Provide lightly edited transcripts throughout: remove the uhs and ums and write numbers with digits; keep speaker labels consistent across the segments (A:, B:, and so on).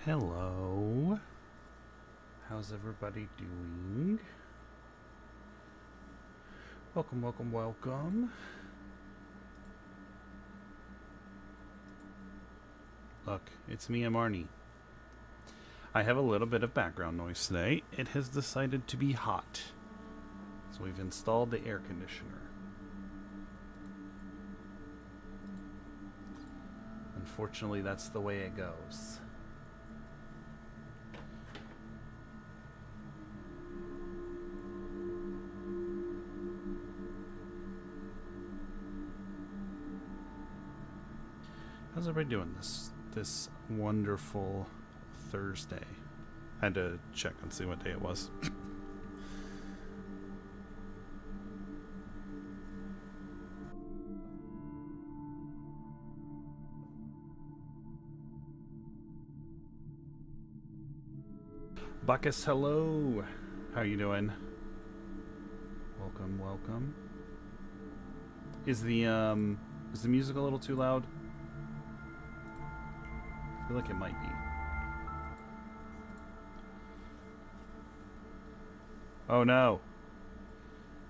A: Hello. How's everybody doing? Welcome, welcome, welcome. Look, it's me, Marnie. I have a little bit of background noise today. It has decided to be hot. So we've installed the air conditioner. Unfortunately, that's the way it goes. How's everybody doing this wonderful Thursday? I had to check and see what day it was. Bacchus, hello. How you doing? Welcome, welcome. Is the music a little too loud? I feel like it might be. Oh no.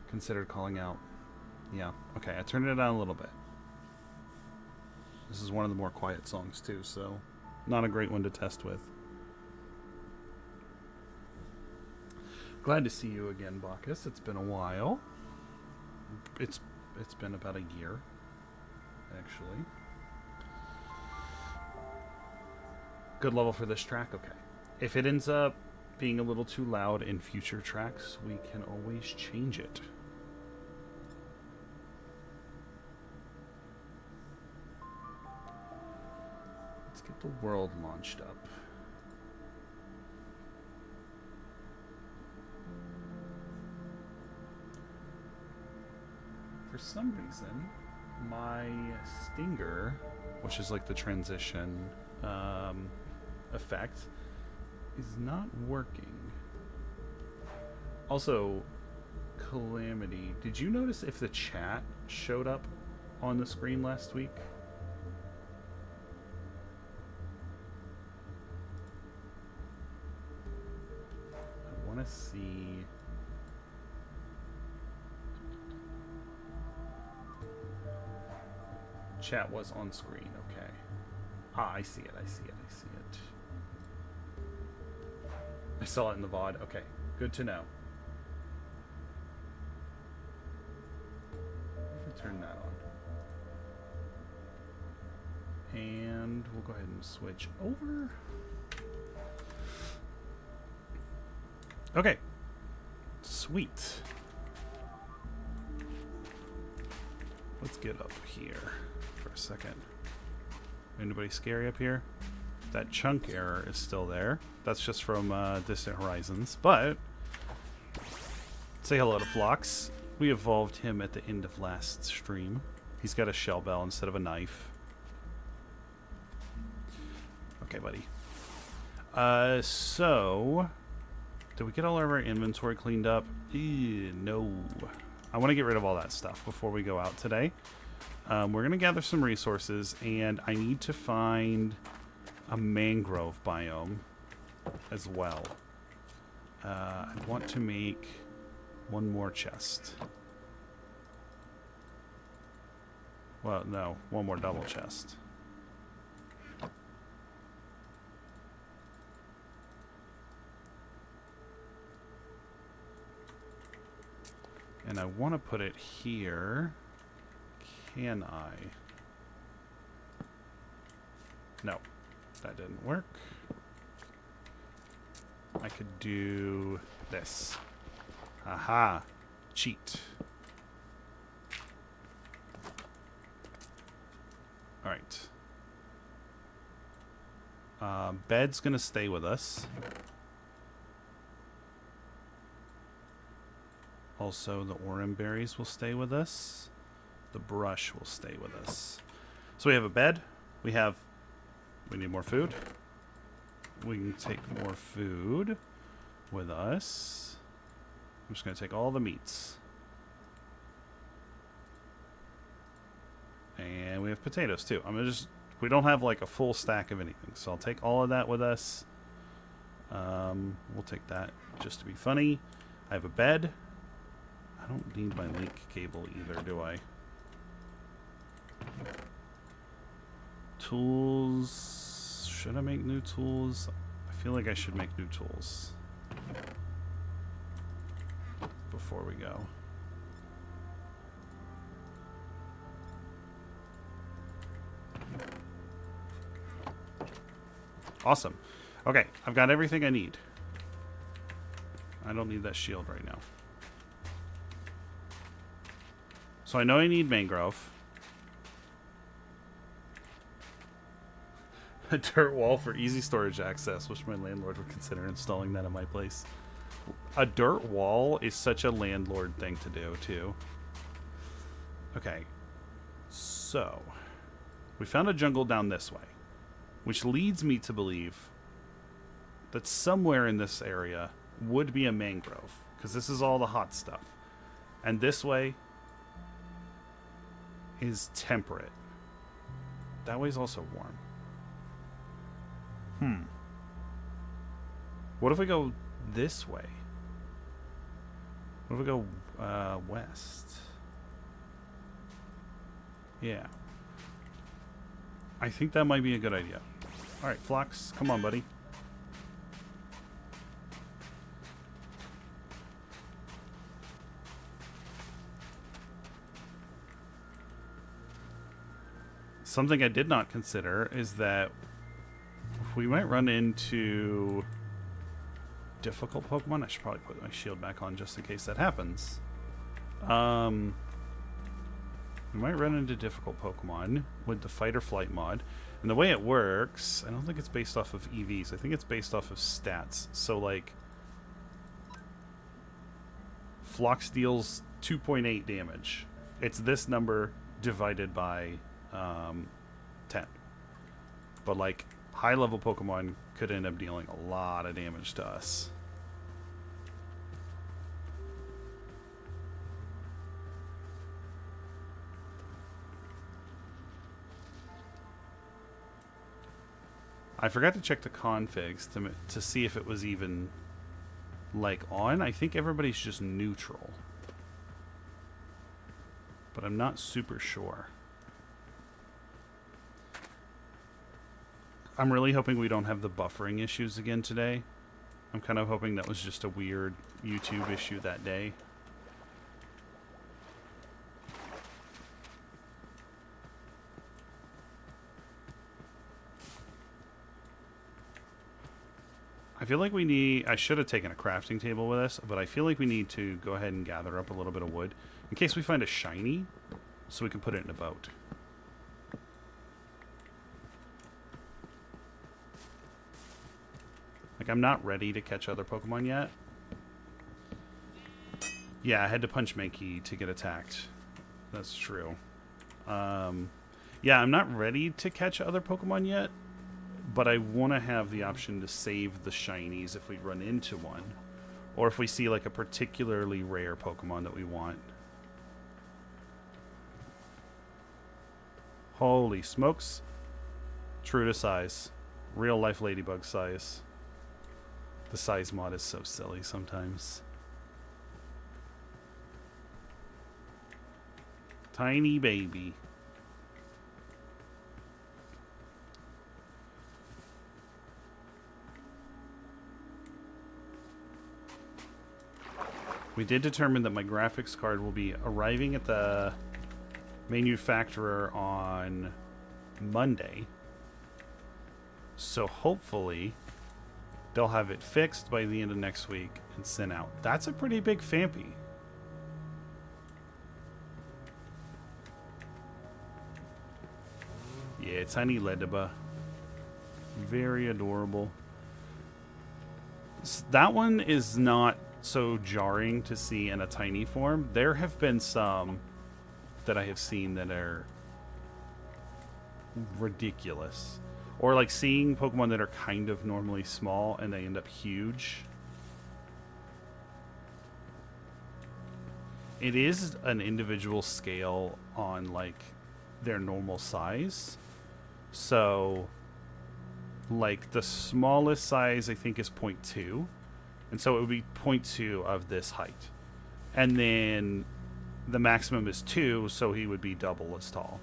A: Considered calling out. Yeah, okay, I turned it down a little bit. This is one of the more quiet songs too, so not a great one to test with. Glad to see you again, Bacchus. It's been a while. It's been about a year, actually. Good level for this track? Okay. If it ends up being a little too loud in future tracks, we can always change it. Let's get the world launched up. For some reason, my stinger, which is like the transition effect, is not working. Also, Calamity, did you notice if the chat showed up on the screen last week? I want to see. Chat was on screen, okay. Ah, I see it, I see it, I see it. I saw it in the VOD. Okay, good to know. If we turn that on. And we'll go ahead and switch over. Okay. Sweet. Let's get up here for a second. Anybody scary up here? That chunk error is still there. That's just from Distant Horizons. But say hello to Phlox. We evolved him at the end of last stream. He's got a shell bell instead of a knife. Okay, buddy. So did we get all of our inventory cleaned up? No. I want to get rid of all that stuff before we go out today. We're going to gather some resources, and I need to find a mangrove biome as well. I want to make one more chest. Well, no, one more double chest. And I want to put it here. Can I? No, that didn't work. I could do this. Aha, cheat. All right. Bed's gonna stay with us. Also, the oran berries will stay with us. The brush will stay with us. So we have a bed. We need more food. We can take more food with us. I'm just going to take all the meats. And we have potatoes too. We don't have like a full stack of anything. So I'll take all of that with us. We'll take that just to be funny. I have a bed. I don't need my link cable either, do I? Tools. Should I make new tools? I feel like I should make new tools before we go. Awesome. Okay, I've got everything I need. I don't need that shield right now. So I know I need mangrove. A dirt wall for easy storage access. Wish my landlord would consider installing that in my place. A dirt wall is such a landlord thing to do, too. Okay. So, we found a jungle down this way, which leads me to believe that somewhere in this area would be a mangrove, because this is all the hot stuff. And this way is temperate. That way's also warm. What if we go this way? What if we go west? Yeah. I think that might be a good idea. Alright, Phlox, come on, buddy. Something I did not consider is that we might run into difficult Pokemon. I should probably put my shield back on just in case that happens. We might run into difficult Pokemon with the Fight or Flight mod. And the way it works, I don't think it's based off of EVs. I think it's based off of stats. So, like, Phlox deals 2.8 damage. It's this number divided by 10. But, like, high-level Pokemon could end up dealing a lot of damage to us. I forgot to check the configs to see if it was even, like, on. I think everybody's just neutral. But I'm not super sure. I'm really hoping we don't have the buffering issues again today. I'm kind of hoping that was just a weird YouTube issue that day. I feel like we need... I should have taken a crafting table with us, but I feel like we need to go ahead and gather up a little bit of wood in case we find a shiny, so we can put it in a boat. Like, I'm not ready to catch other Pokemon yet. Yeah, I had to punch Mankey to get attacked. That's true. Yeah, I'm not ready to catch other Pokemon yet, but I want to have the option to save the shinies if we run into one. Or if we see, like, a particularly rare Pokemon that we want. Holy smokes. True to size. Real life ladybug size. The size mod is so silly sometimes. Tiny baby. We did determine that my graphics card will be arriving at the manufacturer on Monday. So hopefully they'll have it fixed by the end of next week and sent out. That's a pretty big Phanpy. Yeah, tiny Ledaba. Very adorable. That one is not so jarring to see in a tiny form. There have been some that I have seen that are ridiculous. Or like seeing Pokemon that are kind of normally small and they end up huge. It is an individual scale on like their normal size. So like the smallest size I think is 0.2. And so it would be 0.2 of this height. And then the maximum is 2, so he would be double as tall.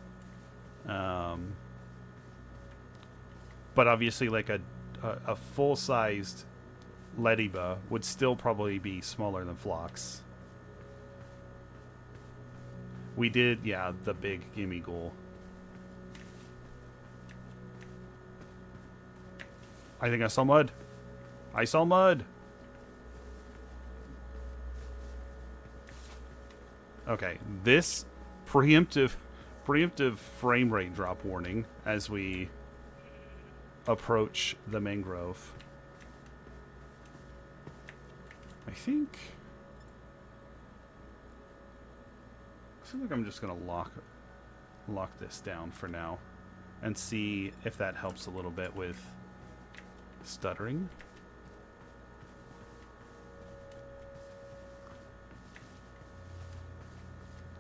A: But obviously, like a full-sized Lediba would still probably be smaller than Phlox. We did, yeah, the big Gimme Ghoul. I think I saw mud. I saw mud. Okay, this preemptive frame rate drop warning as we approach the mangrove. I feel like I'm just gonna lock this down for now and see if that helps a little bit with stuttering.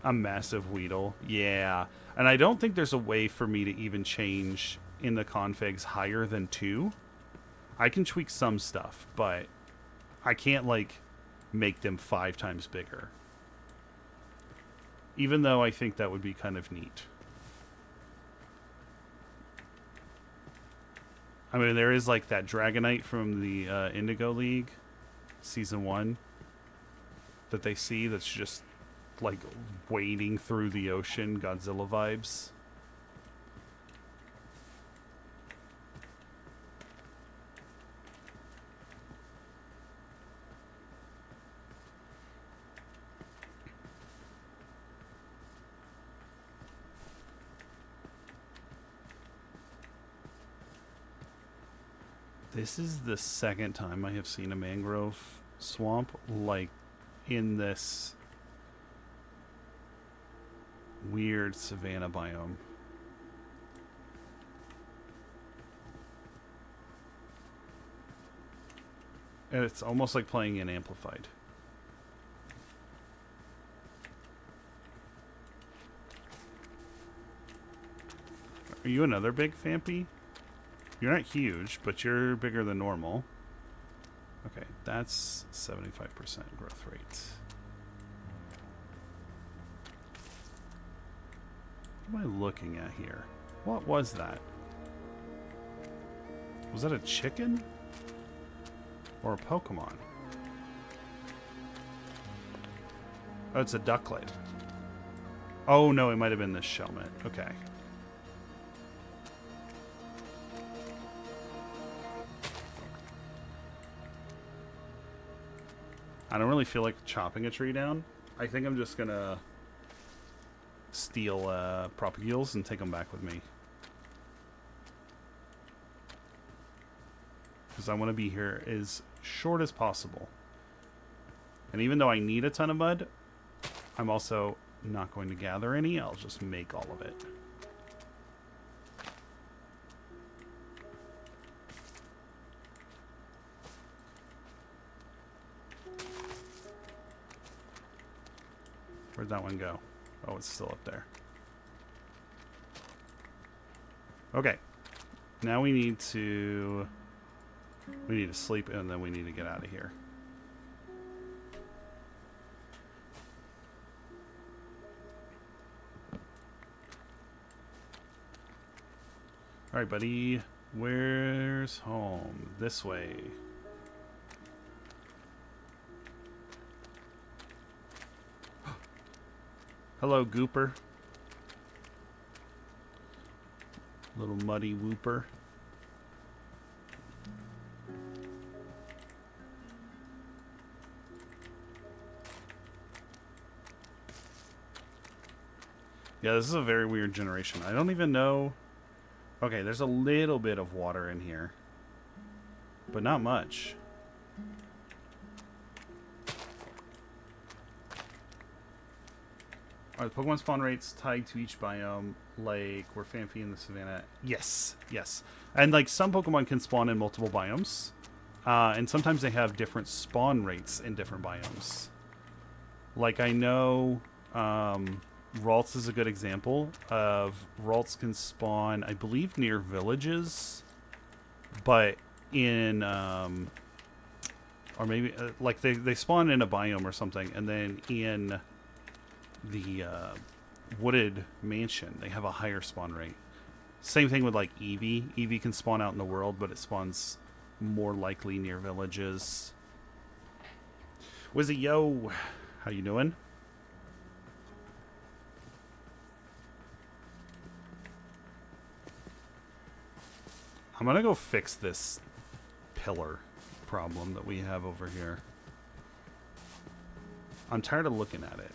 A: A massive Weedle. Yeah. And I don't think there's a way for me to even change in the configs higher than 2. I can tweak some stuff, but I can't, like, make them 5 times bigger. Even though I think that would be kind of neat. I mean, there is, like, that Dragonite from the Indigo League, Season 1, that they see that's just, like, wading through the ocean, Godzilla vibes. This is the second time I have seen a mangrove swamp, like, in this weird savanna biome. And it's almost like playing in Amplified. Are you another big Fampy? You're not huge, but you're bigger than normal. Okay, that's 75% growth rate. What am I looking at here? What was that? Was that a chicken? Or a Pokemon? Oh, it's a ducklet. Oh no, it might have been this Shelmet. Okay. I don't really feel like chopping a tree down. I think I'm just gonna steal Propagules and take them back with me. Because I want to be here as short as possible. And even though I need a ton of mud, I'm also not going to gather any. I'll just make all of it. Where'd that one go? Oh, it's still up there. Okay. Now we need to sleep and then we need to get out of here. All right, buddy. Where's home? This way. Hello, Gooper. Little muddy whooper. Yeah, this is a very weird generation. I don't even know. Okay, there's a little bit of water in here, but not much. Are the Pokemon spawn rates tied to each biome, like were Phanpy in the savannah? Yes, yes. And like some Pokemon can spawn in multiple biomes, and sometimes they have different spawn rates in different biomes. Like I know Ralts is a good example of Ralts can spawn, I believe, near villages, but in or maybe like they spawn in a biome or something, and then in the wooded mansion they have a higher spawn rate. Same thing with like Eevee. Eevee can spawn out in the world, but it spawns more likely near villages. Wizzy, yo, how you doing? I'm gonna go fix this pillar problem that we have over here. I'm tired of looking at it.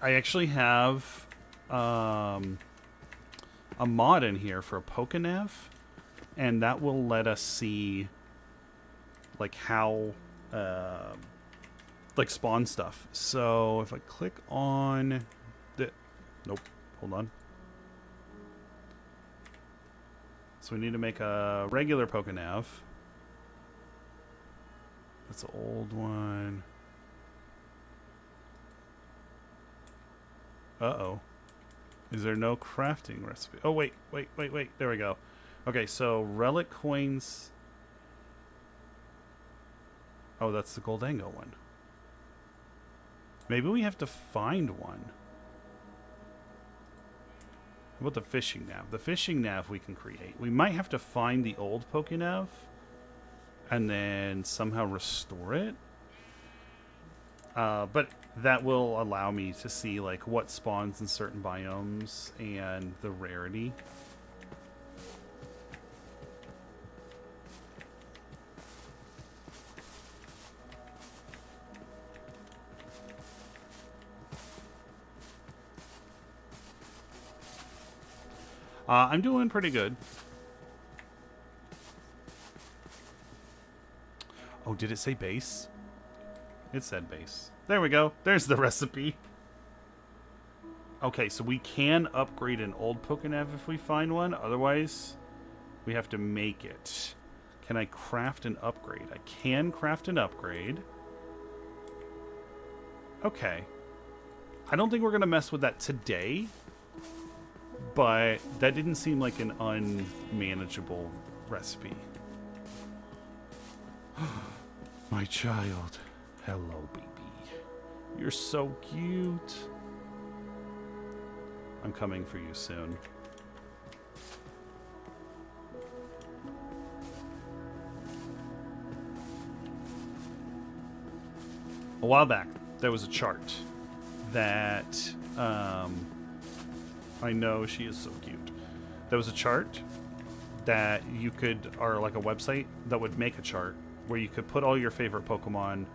A: I actually have a mod in here for a Pokenav, and that will let us see like how like spawn stuff. So if I click on the nope, hold on. So we need to make a regular Pokenav. That's an old one. Uh-oh. Is there no crafting recipe? Oh, wait. There we go. Okay, so relic coins. Oh, that's the Goldango one. Maybe we have to find one. How about the fishing nav? The fishing nav we can create. We might have to find the old Pokenav and then somehow restore it. But that will allow me to see like what spawns in certain biomes and the rarity. I'm doing pretty good. Oh, did it say base? It said base. There we go. There's the recipe. Okay, so we can upgrade an old Pokenav if we find one. Otherwise, we have to make it. Can I craft an upgrade? I can craft an upgrade. Okay. I don't think we're going to mess with that today. But that didn't seem like an unmanageable recipe. My child. Hello, baby. You're so cute. I'm coming for you soon. A while back, there was a chart that... I know she is so cute. There was a chart that you could, or like a website that would make a chart where you could put all your favorite Pokemon,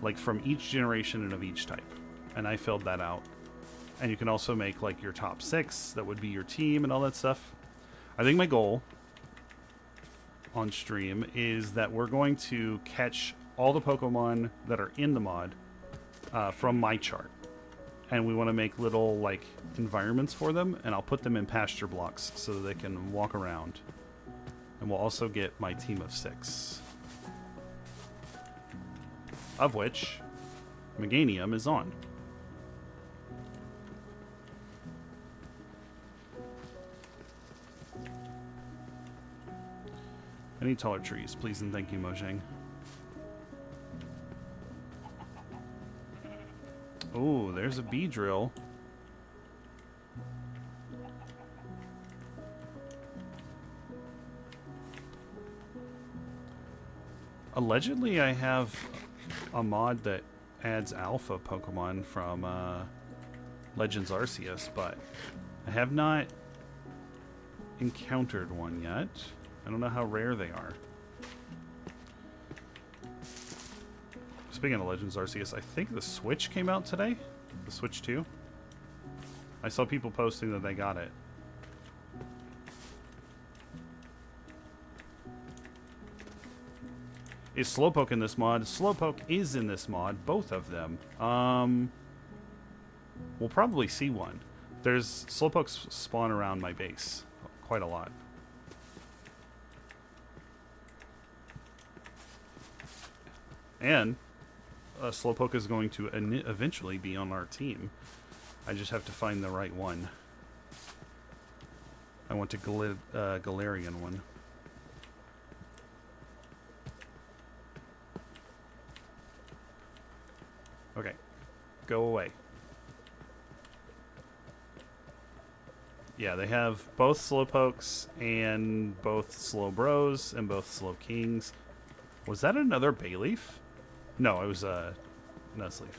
A: like from each generation and of each type. And I filled that out. And you can also make like your top 6, that would be your team and all that stuff. I think my goal on stream is that we're going to catch all the Pokemon that are in the mod from my chart. And we want to make little like environments for them, and I'll put them in pasture blocks so that they can walk around. And we'll also get my team of 6, of which Meganium is on. I need taller trees, please and thank you, Mojang. Oh, there's a bee drill. Allegedly, I have a mod that adds alpha Pokemon from Legends Arceus, but I have not encountered one yet. I don't know how rare they are. Speaking of Legends Arceus, I think the Switch came out today. The Switch 2. I saw people posting that they got it. Is Slowpoke in this mod? Slowpoke is in this mod, both of them. We'll probably see one. There's Slowpokes spawn around my base quite a lot. And Slowpoke is going to eventually be on our team. I just have to find the right one. I want a Galarian one. Okay, go away. Yeah, they have both Slowpokes and both Slowbros and both Slowkings. Was that another Bayleaf? No, it was a Nuzleaf.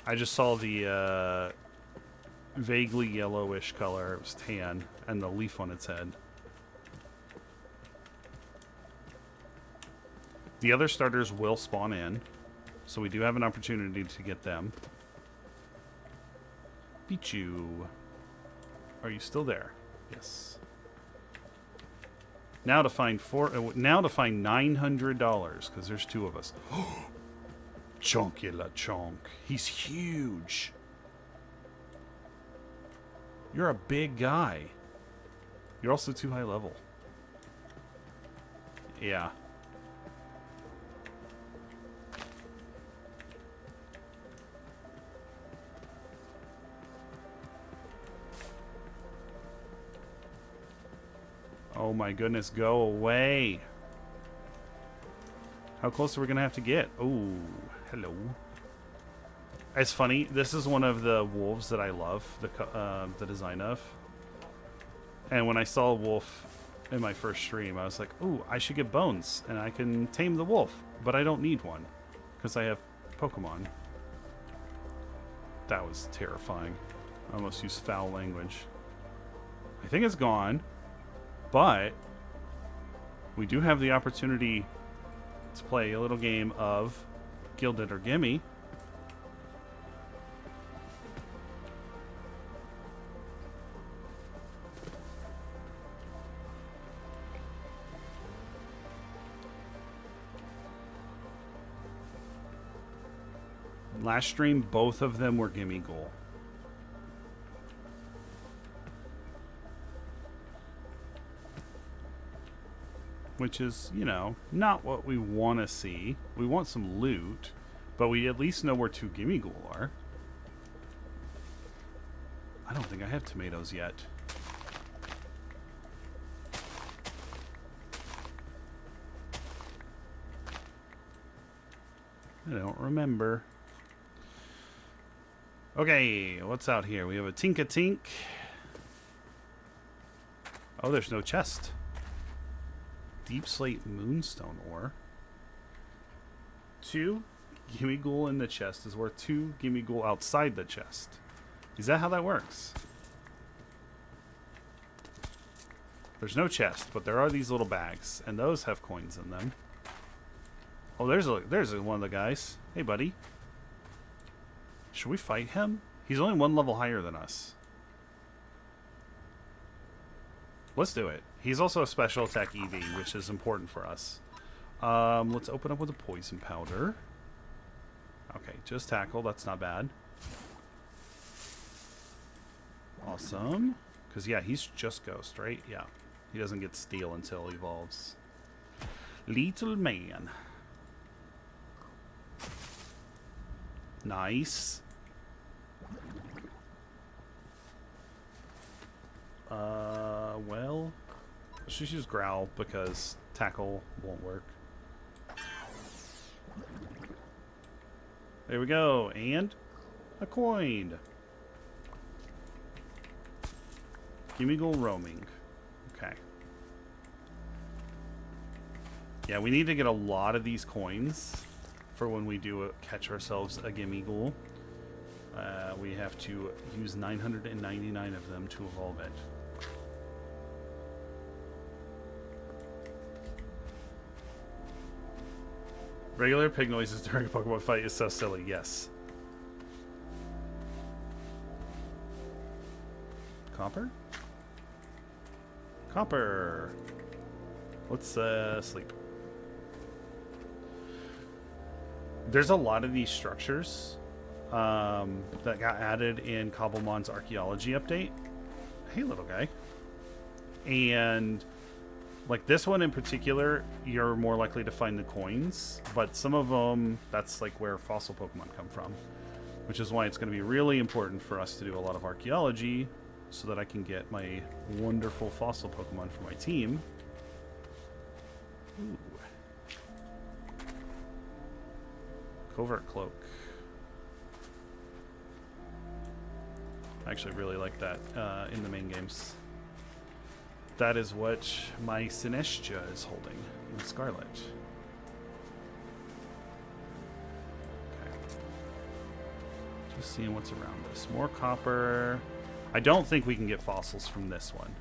A: I just saw the vaguely yellowish color. It was tan, and the leaf on its head. The other starters will spawn in, so we do have an opportunity to get them. Pichu, are you still there? Yes. Now to find $900 because there's 2 of us. Chonkula Chonk. He's huge. You're a big guy. You're also too high level. Yeah. Oh my goodness, go away. How close are we going to have to get? Oh, hello. It's funny. This is one of the wolves that I love, the design of. And when I saw a wolf in my first stream, I was like, ooh, I should get bones, and I can tame the wolf. But I don't need one, because I have Pokemon. That was terrifying. I almost used foul language. I think it's gone, but we do have the opportunity to play a little game of Gilded or Gimme. Last stream, both of them were Gimme Goal. Which is, you know, not what we want to see. We want some loot, but we at least know where 2 Gimme Ghoul are. I don't think I have tomatoes yet. I don't remember. Okay, what's out here? We have a Tink-a-Tink. Oh, there's no chest. Deep Slate Moonstone ore. 2 Gimme Ghoul in the chest is worth 2 Gimme Ghoul outside the chest. Is that how that works? There's no chest, but there are these little bags, and those have coins in them. Oh, there's one of the guys. Hey, buddy. Should we fight him? He's only 1 level higher than us. Let's do it. He's also a special attack EV, which is important for us. Let's open up with a poison powder. Okay, just tackle. That's not bad. Awesome. Because, yeah, he's just ghost, right? Yeah. He doesn't get steel until he evolves. Little man. Nice. Well, let's just use growl because tackle won't work. There we go, and a coin. Gimme Ghoul roaming. Okay. Yeah, we need to get a lot of these coins for when we do catch ourselves a Gimme Ghoul. We have to use 999 of them to evolve it. Regular pig noises during a Pokemon fight is so silly, yes. Copper? Copper! Let's sleep. There's a lot of these structures that got added in Cobblemon's archaeology update. Hey, little guy. And like this one in particular, you're more likely to find the coins, but some of them, that's like where fossil Pokemon come from, which is why it's going to be really important for us to do a lot of archaeology so that I can get my wonderful fossil Pokemon for my team. Ooh. Covert Cloak. I actually really like that in the main games. That is what my Sinestria is holding in Scarlet. Okay. Just seeing what's around us. More copper. I don't think we can get fossils from this one.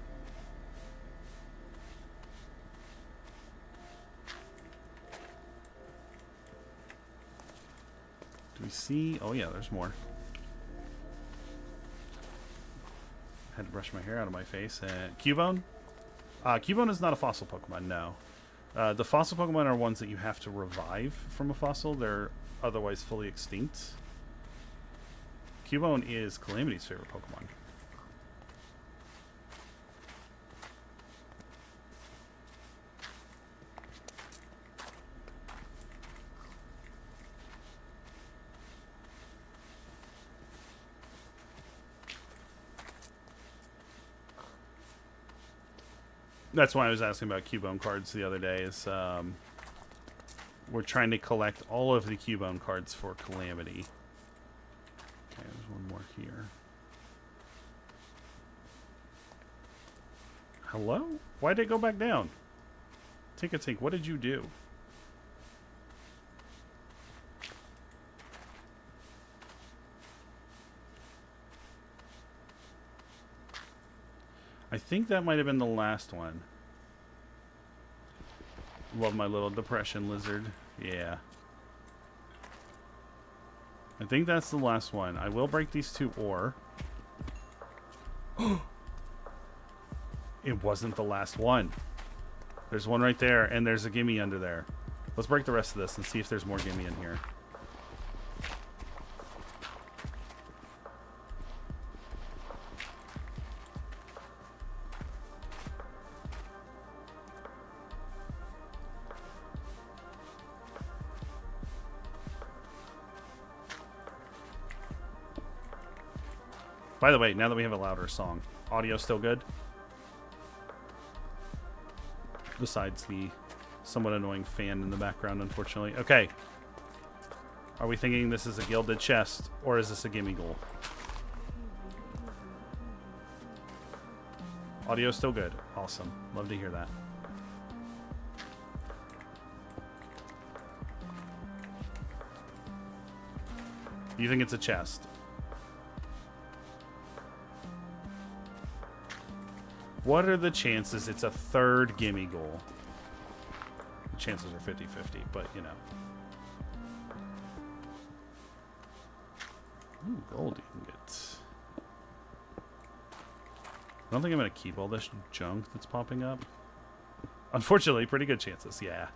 A: Do we see? Oh yeah, there's more. I had to brush my hair out of my face. Cubone? Cubone is not a fossil Pokemon, no. The fossil Pokemon are ones that you have to revive from a fossil. They're otherwise fully extinct. Cubone is Calamity's favorite Pokemon. That's why I was asking about Cubone cards the other day. Is we're trying to collect all of the Cubone cards for Calamity. Okay, there's one more here. Hello? Why did it go back down? Tink, what did you do? I think that might have been the last one. Love my little depression lizard. Yeah. I think that's the last one. I will break these two ore. It wasn't the last one. There's one right there, and there's a gimme under there. Let's break the rest of this and see if there's more gimme in here. By the way, now that we have a louder song, audio still good? Besides the somewhat annoying fan in the background, unfortunately. Okay. Are we thinking this is a gilded chest, or is this a gimme goal? Audio still good. Awesome. Love to hear that. You think it's a chest? What are the chances it's a third gimme goal? The chances are 50-50, but you know. Ooh, gold ingots. I don't think I'm going to keep all this junk that's popping up. Unfortunately, pretty good chances, yeah.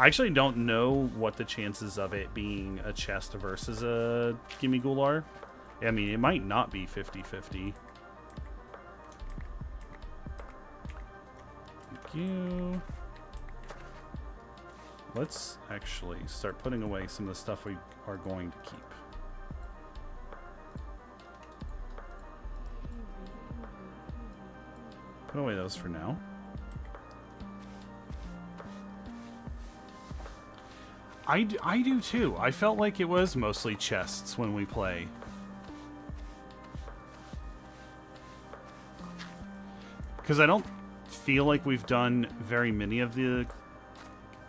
A: I actually don't know what the chances of it being a chest versus a gimme ghoul are. I mean, it might not be 50-50. Thank you. Let's actually start putting away some of the stuff we are going to keep. Put away those for now. I do too. I felt like it was mostly chests when we play. Because I don't feel like we've done very many of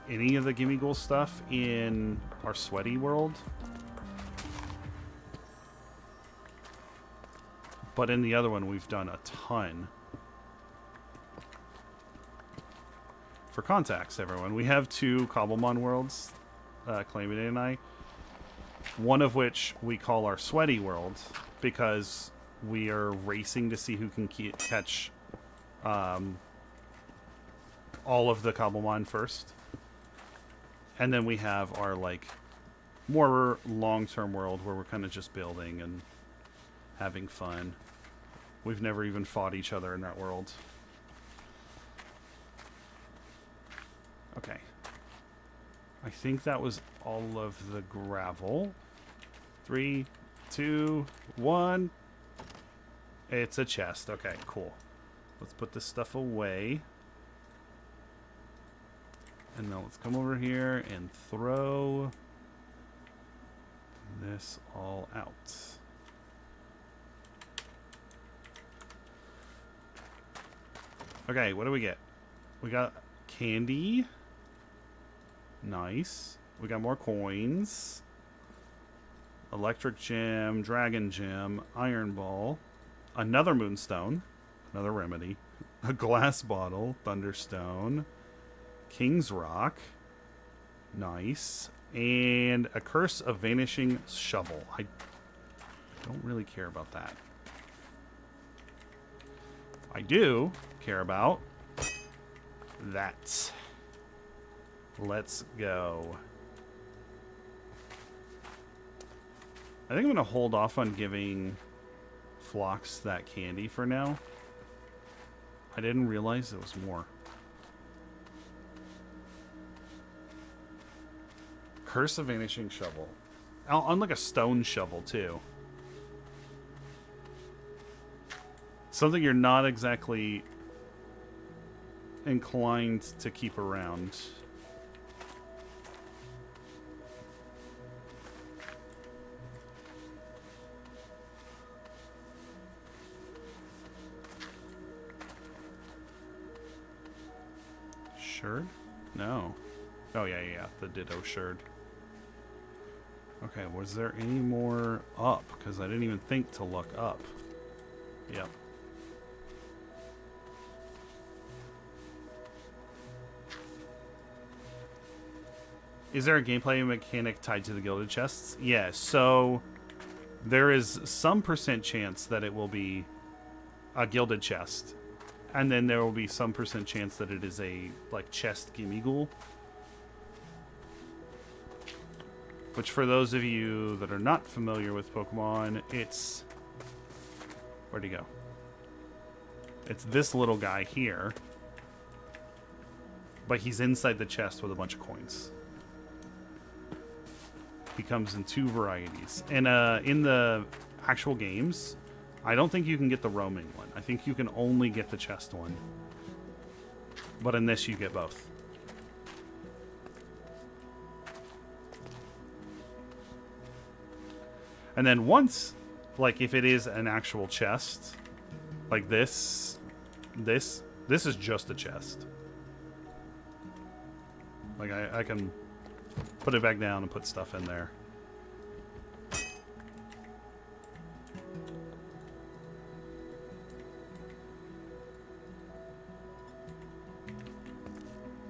A: any of the gimme goal stuff in our sweaty world. But in the other one, we've done a ton. For context, everyone, we have 2 Cobblemon worlds. Calamity and I, one of which we call our sweaty world because we are racing to see who can catch all of the Cobblemon first, and then we have our like more long-term world where we're kind of just building and having fun. We've never even fought each other in that world. Okay. I think that was all of the gravel. 3, 2, 1. It's a chest. Okay, cool. Let's put this stuff away. And now let's come over here and throw this all out. Okay, what do we get? We got candy. Nice. We got more coins. Electric gem, dragon gem, iron ball, another moonstone, another remedy, a glass bottle, thunderstone, king's rock, nice, and a curse of vanishing shovel. I don't really care about that. I do care about that. Let's go. I think I'm going to hold off on giving Phlox that candy for now. I didn't realize there was more. Curse of Vanishing Shovel. On like a stone shovel, too. Something you're not exactly inclined to keep around. Sherd? No. Oh, yeah, the Ditto Sherd. Okay, was there any more up? Because I didn't even think to look up. Yep. Is there a gameplay mechanic tied to the gilded chests? Yeah, so there is some % chance that it will be a gilded chest. And then there will be some % chance that it is a, like, chest gimme ghoul. Which, for those of you that are not familiar with Pokemon, it's... Where'd he go? It's this little guy here. But he's inside the chest with a bunch of coins. He comes in 2 varieties. And in the actual games, I don't think you can get the roaming one. I think you can only get the chest one. But in this, you get both. And then once, like, if it is an actual chest, like this is just a chest. Like, I can put it back down and put stuff in there.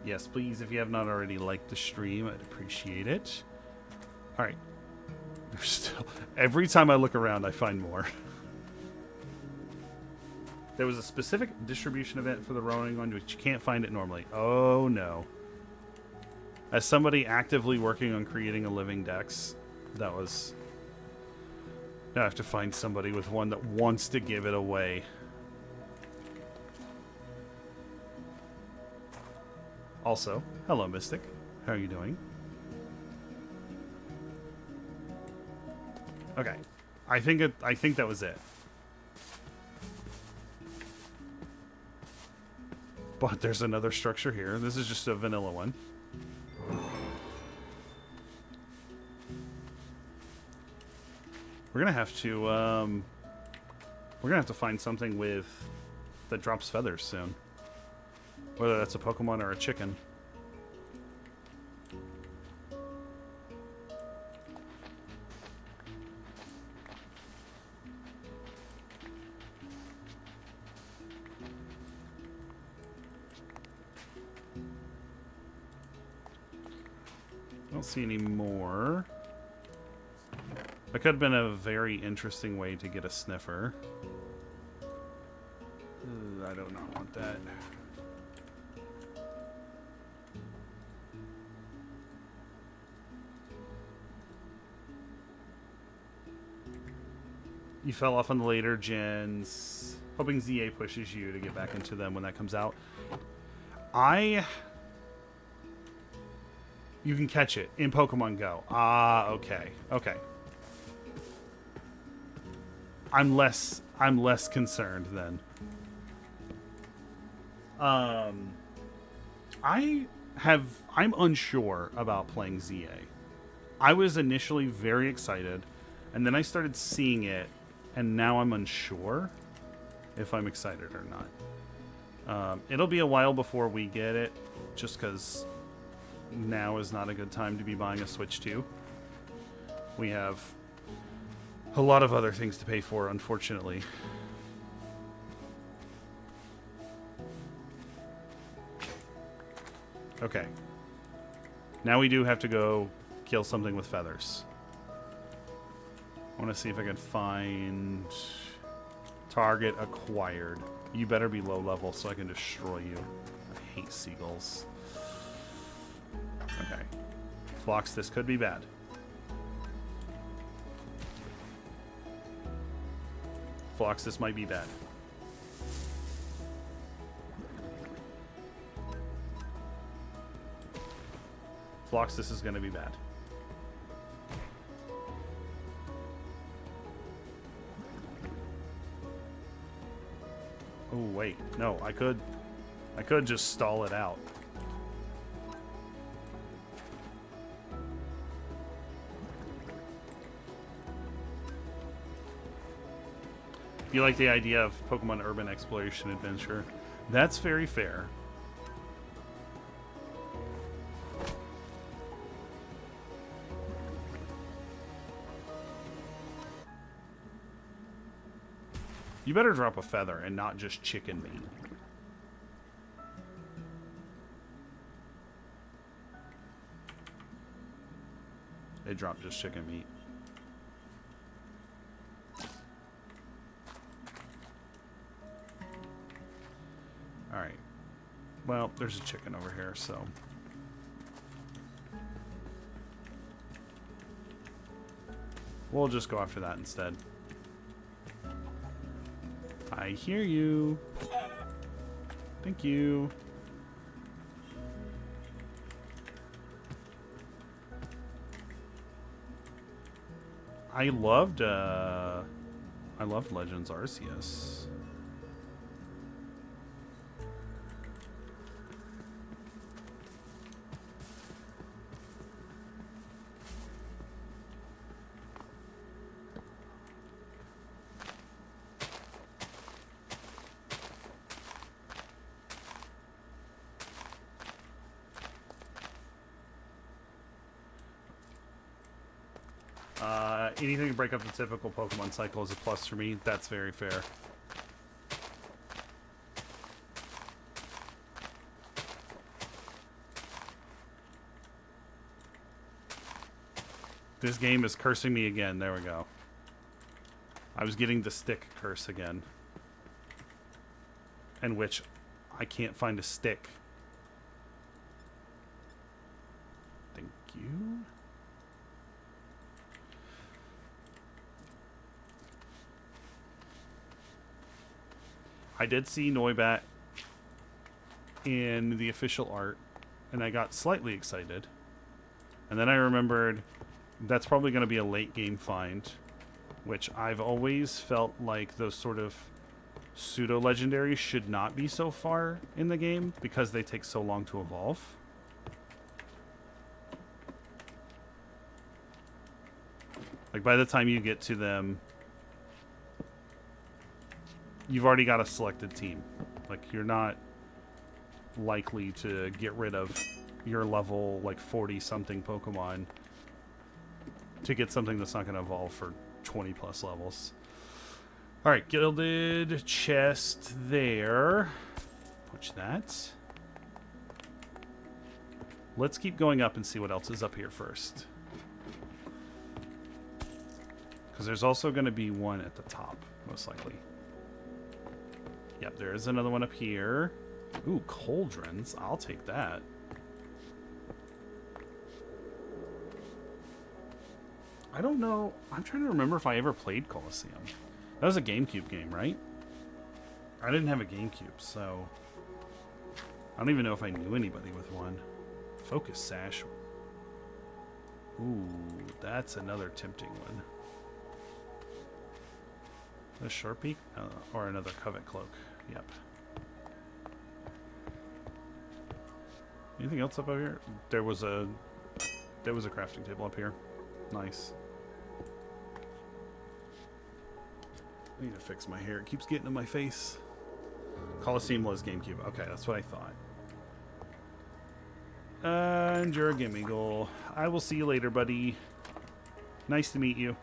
A: Yes, please, if you have not already liked the stream, I'd appreciate it. Alright. Still, every time I look around, I find more. There was a specific distribution event for the roaming one, which you can't find it normally. Oh, no. As somebody actively working on creating a living dex, that was... Now I have to find somebody with one that wants to give it away. Also, hello, Mystic. How are you doing? Okay. I think that was it. But there's another structure here. This is just a vanilla one. We're gonna have to find something with that drops feathers soon. Whether that's a Pokemon or a chicken. I don't see any more. That could have been a very interesting way to get a sniffer. I do not want that. You fell off on the later gens. Hoping ZA pushes you to get back into them when that comes out. You can catch it in Pokemon Go. Ah, okay. Okay. I'm less concerned then. I'm unsure about playing ZA. I was initially very excited, and then I started seeing it, and now I'm unsure if I'm excited or not. It'll be a while before we get it, just because now is not a good time to be buying a Switch 2. We have a lot of other things to pay for, unfortunately. Okay. Now we do have to go kill something with feathers. I want to see if I can find... Target acquired. You better be low level so I can destroy you. I hate seagulls. Okay. Phlox, this could be bad. Phlox, this might be bad. Phlox, this is going to be bad. wait. No, I could just stall it out. You like the idea of Pokemon Urban Exploration Adventure? That's very fair. You better drop a feather and not just chicken meat. They dropped just chicken meat. Alright. Well, there's a chicken over here, so... we'll just go after that instead. I hear you. Thank you. I loved Legends Arceus. Anything to break up the typical Pokemon cycle is a plus for me. That's very fair. This game is cursing me again. There we go. I was getting the stick curse again. In which I can't find a stick. Thank you. I did see Noibat in the official art, and I got slightly excited. And then I remembered that's probably going to be a late game find, which I've always felt like those sort of pseudo-legendaries should not be so far in the game because they take so long to evolve. Like, by the time you get to them, you've already got a selected team. Like, you're not likely to get rid of your level, like, 40-something Pokemon to get something that's not going to evolve for 20-plus levels. Alright, Gilded Chest there. Watch that. Let's keep going up and see what else is up here first. Because there's also going to be one at the top, most likely. Yep, there is another one up here. Ooh, cauldrons. I'll take that. I don't know. I'm trying to remember if I ever played Colosseum. That was a GameCube game, right? I didn't have a GameCube, so... I don't even know if I knew anybody with one. Focus Sash. Ooh, that's another tempting one. A Sharpie? Or another Covet Cloak. Yep. Anything else up over here? There was a crafting table up here. Nice. I need to fix my hair. It keeps getting in my face. Colosseum was GameCube. Okay, that's what I thought. And you're a Gimmighoul. I will see you later, buddy. Nice to meet you.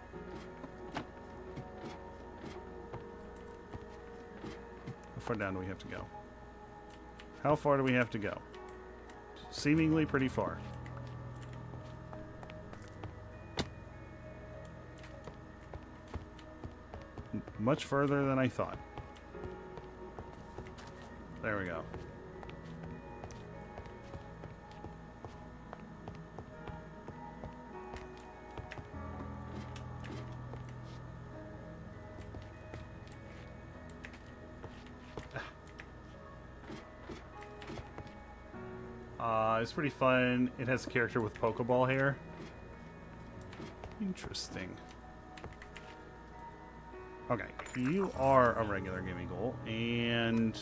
A: How far down do we have to go? How far do we have to go? Seemingly pretty far. Much further than I thought. There we go. It's pretty fun. It has a character with Pokeball hair. Interesting. Okay, you are a regular Gimme Goal, and...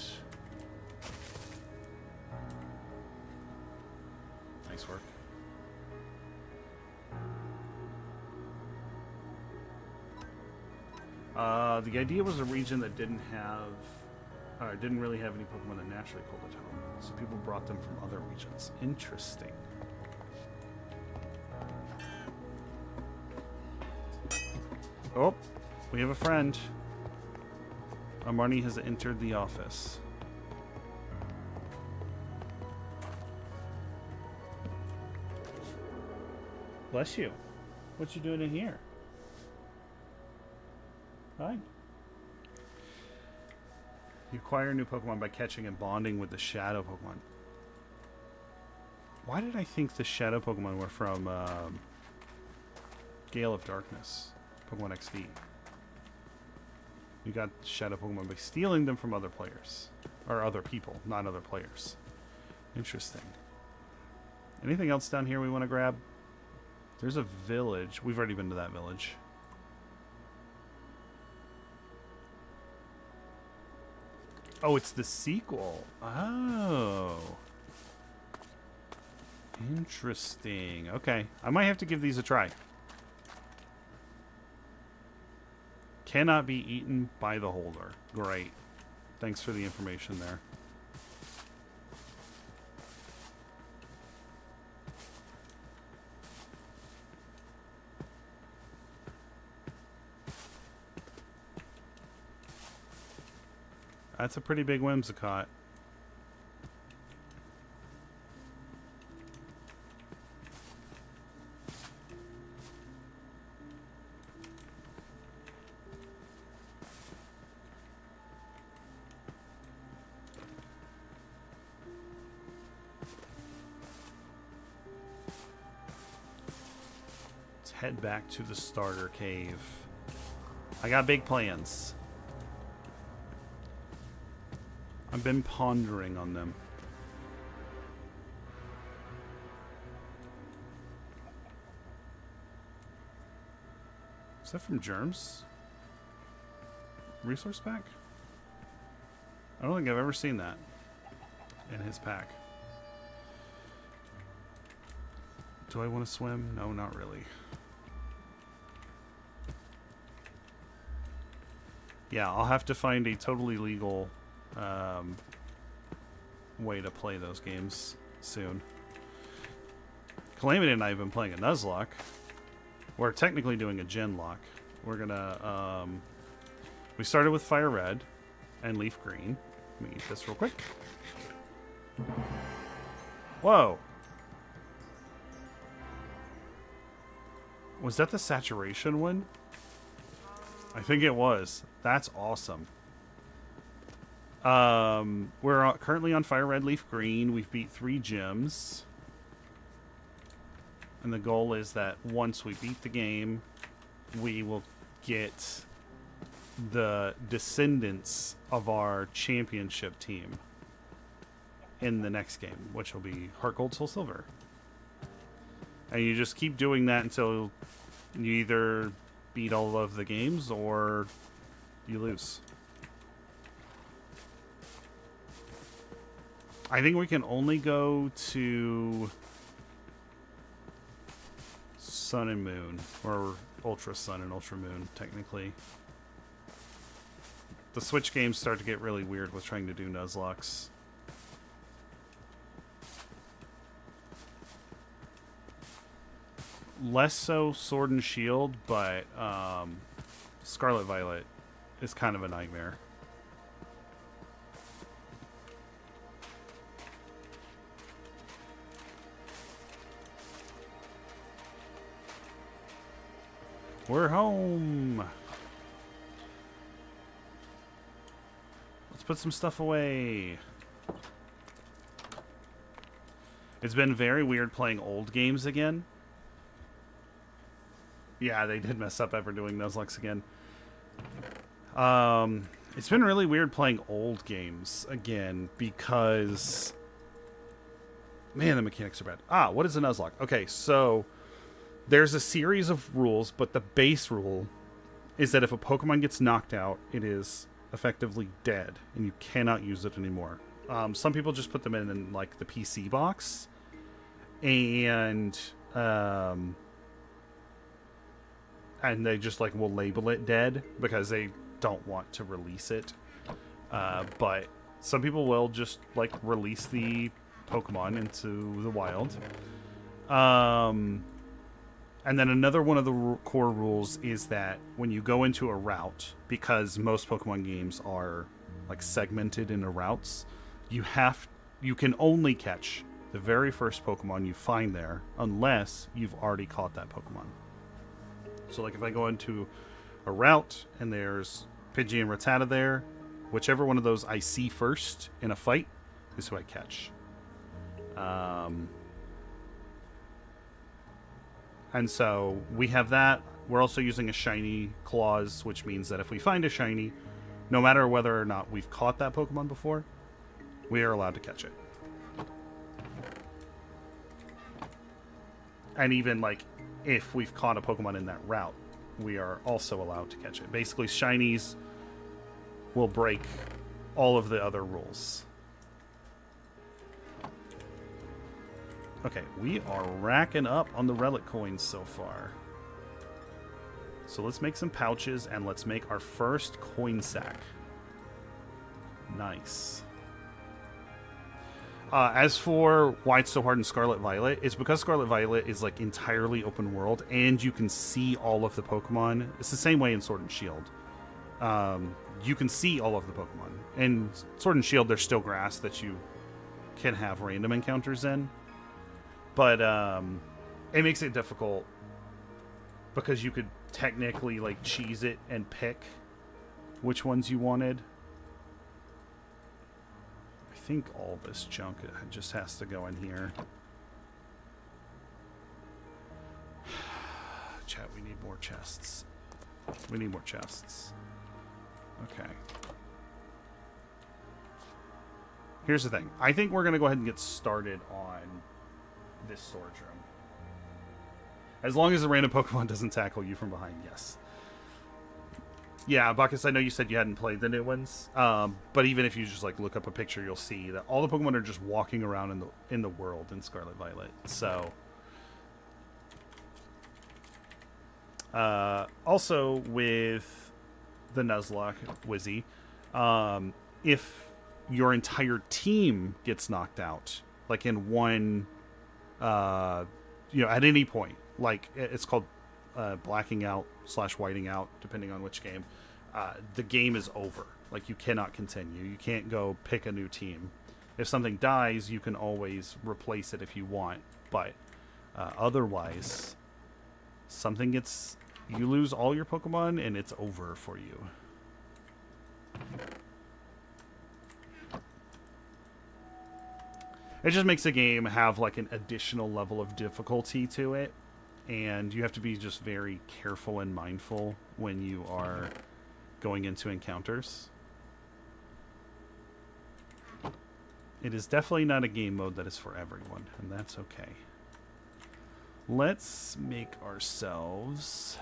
A: Nice work. The idea was a region that didn't really have any Pokemon that naturally called it home, so people brought them from other regions. Interesting. Oh, we have a friend. Marnie has entered the office. Bless you. What you doing in here? Hi. You acquire new Pokemon by catching and bonding with the Shadow Pokemon. Why did I think the Shadow Pokemon were from Gale of Darkness? Pokemon XD. You got Shadow Pokemon by stealing them from other players. Or other people, not other players. Interesting. Anything else down here we want to grab? There's a village. We've already been to that village. Oh, it's the sequel. Oh. Interesting. Okay. I might have to give these a try. Cannot be eaten by the holder. Great. Thanks for the information there. That's a pretty big Whimsicott. Let's head back to the starter cave. I got big plans. I've been pondering on them. Is that from Germs? Resource pack? I don't think I've ever seen that in his pack. Do I want to swim? No, not really. Yeah, I'll have to find a totally legal way to play those games soon. Calamity and I have been playing a Nuzlocke. We're technically doing a Gen Lock. We're gonna we started with Fire Red and Leaf Green. Let me eat this real quick. Whoa. Was that the saturation one? I think it was. That's awesome. We're currently on Fire Red, Leaf Green. We've beat 3 gyms. And the goal is that once we beat the game, we will get the descendants of our championship team in the next game, which will be Heart Gold, Soul Silver. And you just keep doing that until you either beat all of the games or you lose. I think we can only go to Sun and Moon, or Ultra Sun and Ultra Moon, technically. The Switch games start to get really weird with trying to do Nuzlocks. Less so Sword and Shield, but Scarlet Violet is kind of a nightmare. We're home. Let's put some stuff away. It's been very weird playing old games again. Yeah, they did mess up ever doing Nuzlocke again. It's been really weird playing old games again because, man, the mechanics are bad. Ah, what is a Nuzlocke? Okay, so there's a series of rules, but the base rule is that if a Pokemon gets knocked out, it is effectively dead, and you cannot use it anymore. Some people just put them in like the PC box, and they just like will label it dead because they don't want to release it. But some people will just like release the Pokemon into the wild. And then another one of the core rules is that when you go into a route, because most Pokemon games are like segmented into routes, you can only catch the very first Pokemon you find there unless you've already caught that Pokemon. So like if I go into a route and there's Pidgey and Rattata there, whichever one of those I see first in a fight is who I catch. And so we have that. We're also using a shiny clause, which means that if we find a shiny, no matter whether or not we've caught that Pokemon before, we are allowed to catch it. And even like if we've caught a Pokemon in that route, we are also allowed to catch it. Basically, shinies will break all of the other rules. Okay, we are racking up on the relic coins so far. So let's make some pouches and let's make our first coin sack. Nice. As for why it's so hard in Scarlet Violet, it's because Scarlet Violet is like entirely open world and you can see all of the Pokemon. It's the same way in Sword and Shield. You can see all of the Pokemon. In Sword and Shield, there's still grass that you can have random encounters in. But it makes it difficult because you could technically like cheese it and pick which ones you wanted. I think all this junk just has to go in here. Chat, we need more chests. We need more chests. Okay. Here's the thing. I think we're going to go ahead and get started on this storage room. As long as the random Pokemon doesn't tackle you from behind, yes. Yeah, Bacchus, I know you said you hadn't played the new ones, but even if you just like look up a picture, you'll see that all the Pokemon are just walking around in the world in Scarlet Violet. So, also with the Nuzlocke, Wizzy, if your entire team gets knocked out, like in one, at any point, like it's called blacking out / whiting out, depending on which game, the game is over. Like you cannot continue. You can't go pick a new team. If something dies, you can always replace it if you want, but otherwise, you lose all your Pokemon and it's over for you. It just makes the game have like an additional level of difficulty to it, and you have to be just very careful and mindful when you are going into encounters. It is definitely not a game mode that is for everyone, and that's okay. Let's make ourselves...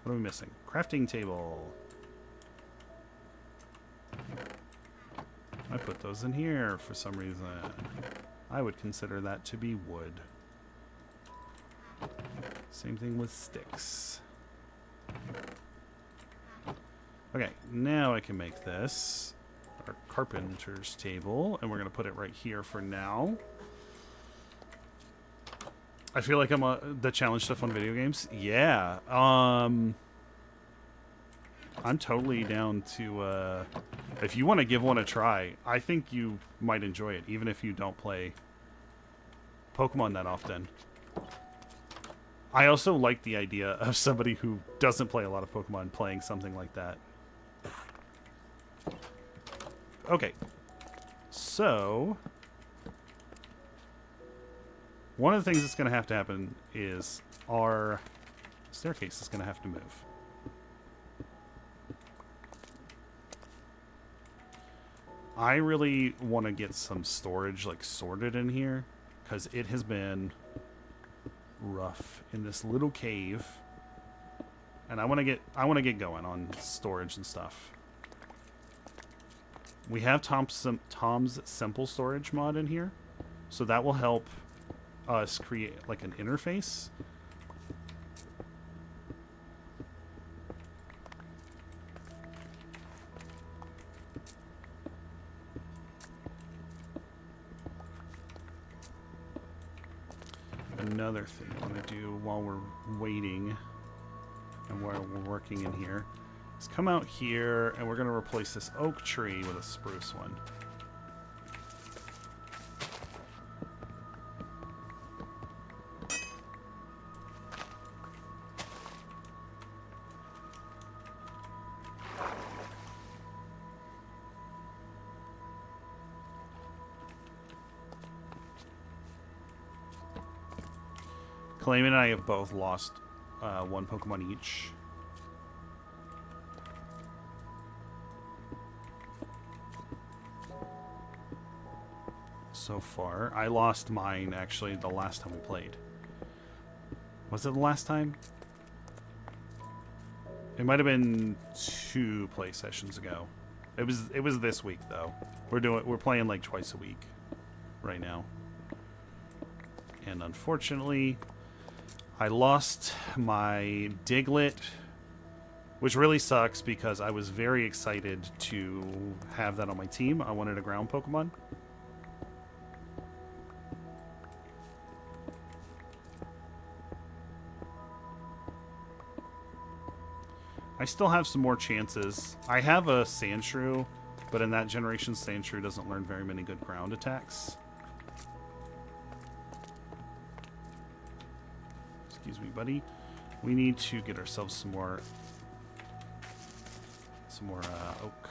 A: What are we missing? Crafting table. I put those in here for some reason. I would consider that to be wood. Same thing with sticks. Okay, now I can make this our carpenter's table, and we're going to put it right here for now. I feel like I'm the challenge stuff on video games. Yeah. I'm totally down to... if you want to give one a try, I think you might enjoy it, even if you don't play Pokemon that often. I also like the idea of somebody who doesn't play a lot of Pokemon playing something like that. Okay. So... one of the things that's going to have to happen is our staircase is going to have to move. I really want to get some storage like sorted in here because it has been rough in this little cave. And I want to get going on storage and stuff. We have Tom's simple storage mod in here, so that will help us create like an interface. Another thing I want to do while we're waiting and while we're working in here is come out here, and we're going to replace this oak tree with a spruce one. Clayman and I have both lost one Pokemon each. So far. I lost mine, actually, the last time we played. Was it the last time? It might have been 2 play sessions ago. It was this week, though. We're playing like twice a week right now. And unfortunately, I lost my Diglett, which really sucks because I was very excited to have that on my team. I wanted a ground Pokemon. I still have some more chances. I have a Sandshrew, but in that generation, Sandshrew doesn't learn very many good ground attacks. Excuse me, buddy. We need to get ourselves some more oak.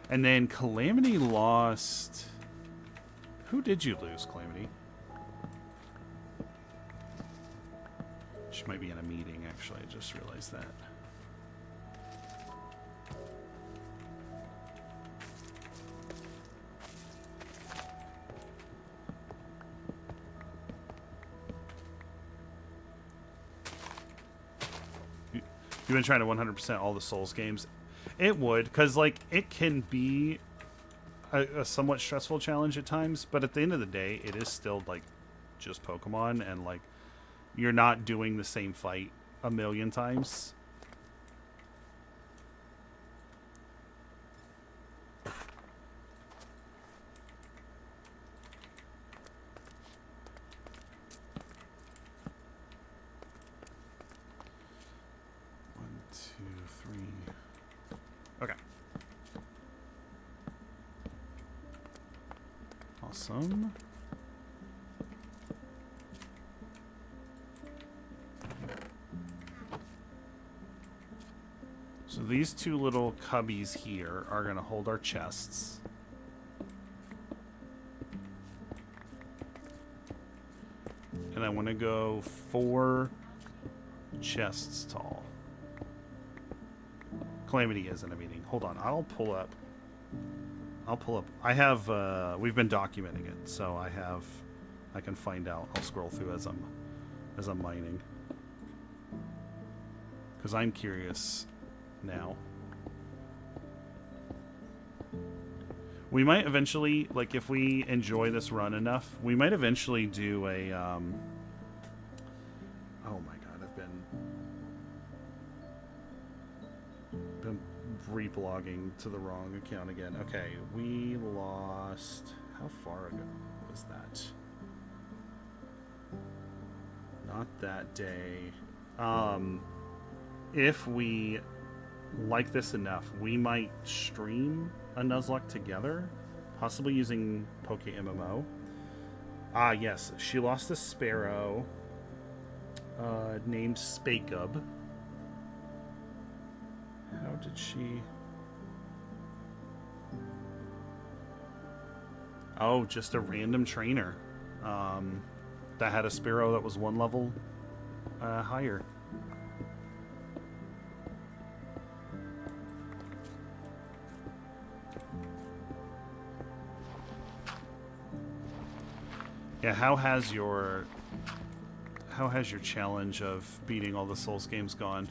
A: And then Calamity lost. Who did you lose, Calamity? She might be in a meeting, actually. I just realized that. You've been trying to 100% all the Souls games. It would, because like it can be a somewhat stressful challenge at times, but at the end of the day, it is still like just Pokemon, and like you're not doing the same fight a million times. Awesome. So these 2 little cubbies here are going to hold our chests. And I want to go 4 chests tall. Calamity is in a meeting. Hold on, I'll pull up. I have, we've been documenting it, so I can find out. I'll scroll through as I'm mining. Because I'm curious now. We might eventually, like if we enjoy this run enough, we might eventually do a, oh my god, I've been reblogging to the wrong account again. Okay, we lost... How far ago was that? Not that day. If we like this enough, we might stream a Nuzlocke together, possibly using Poke MMO. Ah, yes, she lost a sparrow named Spakub. How did she... Oh, just a random trainer that had a Sparrow that was 1 level higher. Yeah, how how has your challenge of beating all the Souls games gone?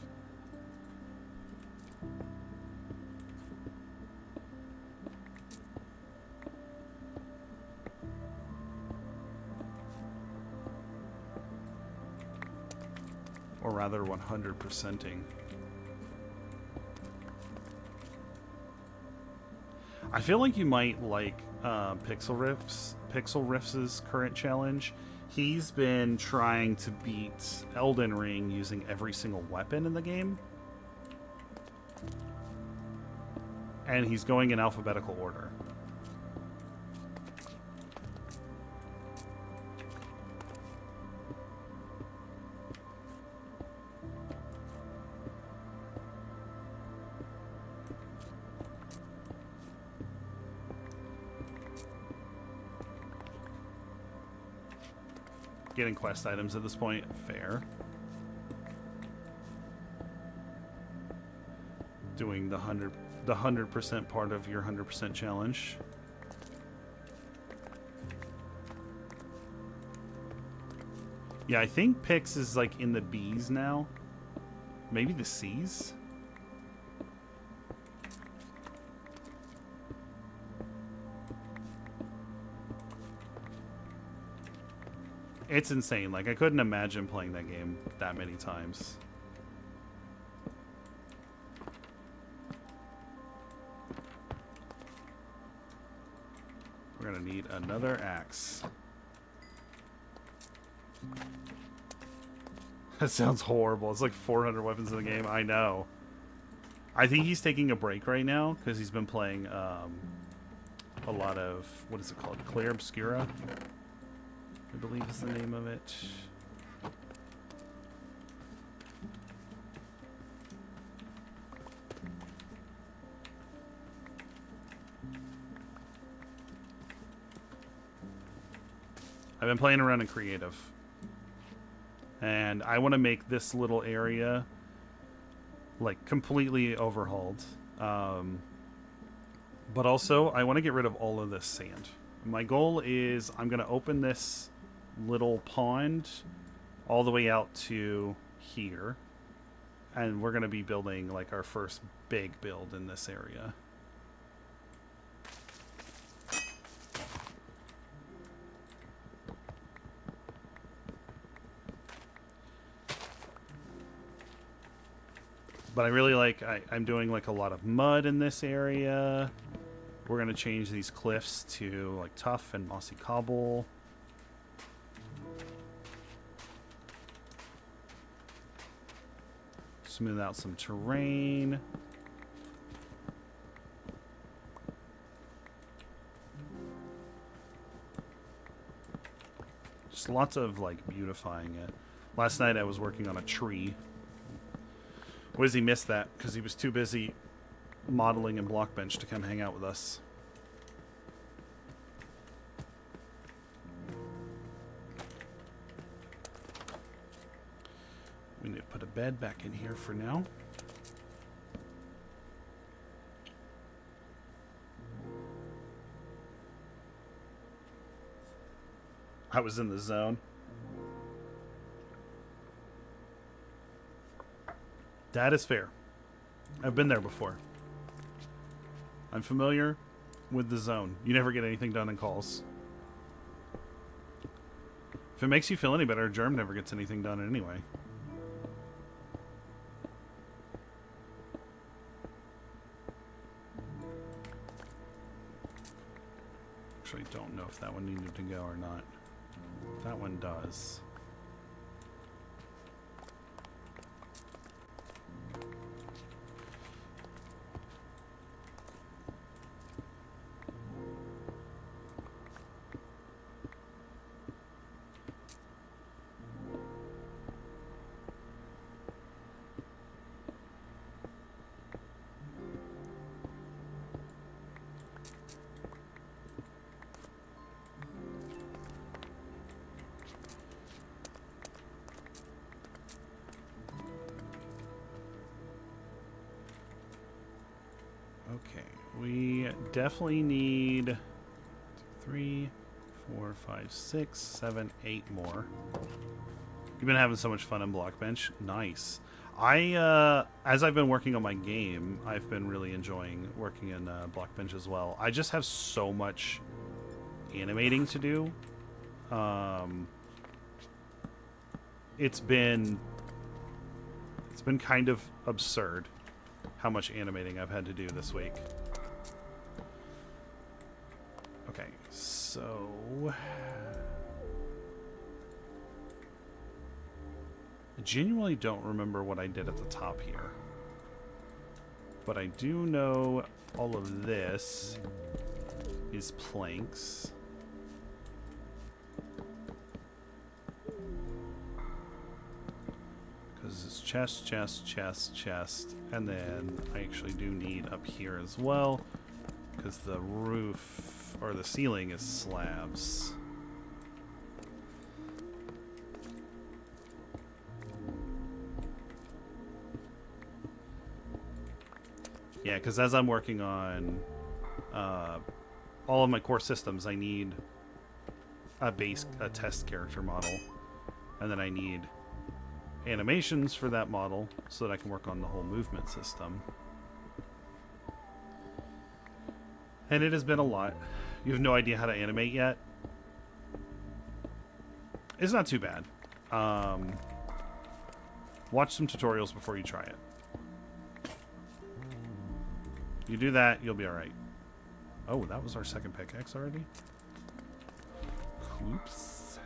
A: Or rather 100%ing. I feel like you might like Pixel Riff's current challenge. He's been trying to beat Elden Ring using every single weapon in the game. And he's going in alphabetical order. Getting quest items at this point, fair. Doing the 100% part of your 100% challenge. Yeah, I think Pix is like in the B's now. Maybe the C's? It's insane. Like, I couldn't imagine playing that game that many times. We're gonna need another axe. That sounds horrible. It's like 400 weapons in the game. I know. I think he's taking a break right now because he's been playing a lot of, what is it called? Clair Obscura, I believe is the name of it. I've been playing around in creative. And I want to make this little area like completely overhauled. But also I want to get rid of all of this sand. My goal is I'm going to open this little pond all the way out to here. And we're going to be building like our first big build in this area. But I really like, I'm doing like a lot of mud in this area. We're going to change these cliffs to like tough and mossy cobble. Smooth out some terrain. Just lots of like beautifying it. Last night I was working on a tree. Wizzy missed that because he was too busy modeling in Blockbench to come hang out with us. We need to put a bed back in here for now. I was in the zone. That is fair. I've been there before. I'm familiar with the zone. You never get anything done in calls. If it makes you feel any better, Germ never gets anything done anyway. Actually, don't know if that one needed to go or not. That one does. Okay, we definitely need 3, 4, 5, 6, 7, 8 more. You've been having so much fun in Blockbench. Nice. As I've been working on my game, I've been really enjoying working in Blockbench as well. I just have so much animating to do. It's been kind of absurd how much animating I've had to do this week. Okay, so I genuinely don't remember what I did at the top here. But I do know all of this is planks. Because it's chest, chest, chest, chest. And then I actually do need up here as well. Because the roof, or the ceiling, is slabs. Yeah, because as I'm working on all of my core systems, I need a test character model. And then I need animations for that model so that I can work on the whole movement system. And it has been a lot. You have no idea how to animate yet? It's not too bad. Watch some tutorials before you try it. You do that, you'll be alright. Oh, that was our second pickaxe already? Oops.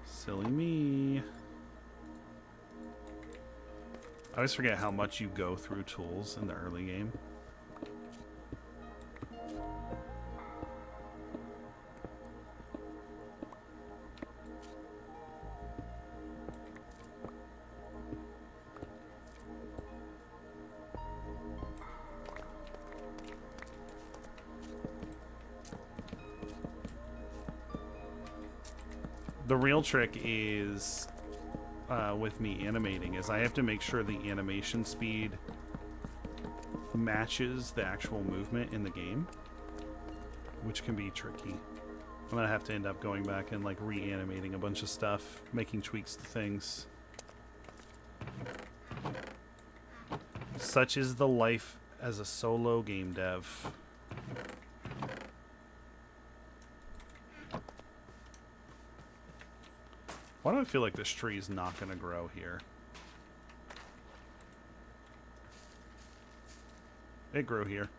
A: Silly me. I always forget how much you go through tools in the early game. The real trick is with me animating is I have to make sure the animation speed matches the actual movement in the game, which can be tricky. I'm gonna have to end up going back and like reanimating a bunch of stuff, making tweaks to things. Such is the life as a solo game dev. Why do I feel like this tree is not going to grow here? It grew here.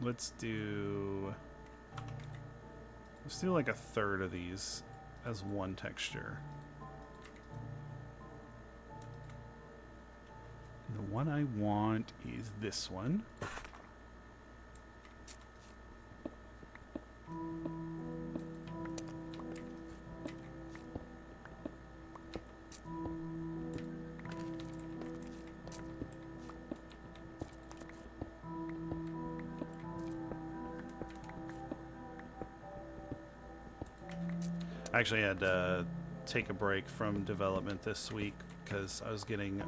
A: Let's do like a third of these as one texture. And the one I want is this one. I actually had to take a break from development this week because I was getting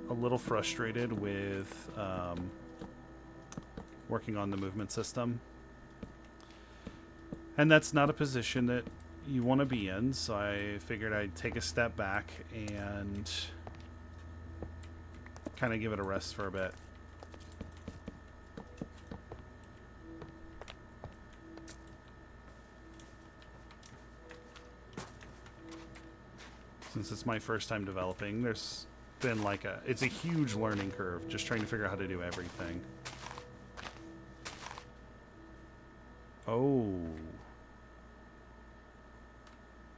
A: a little frustrated with working on the movement system. And that's not a position that you want to be in, so I figured I'd take a step back and kind of give it a rest for a bit. Since it's my first time developing, there's been like it's a huge learning curve just trying to figure out how to do everything. Oh.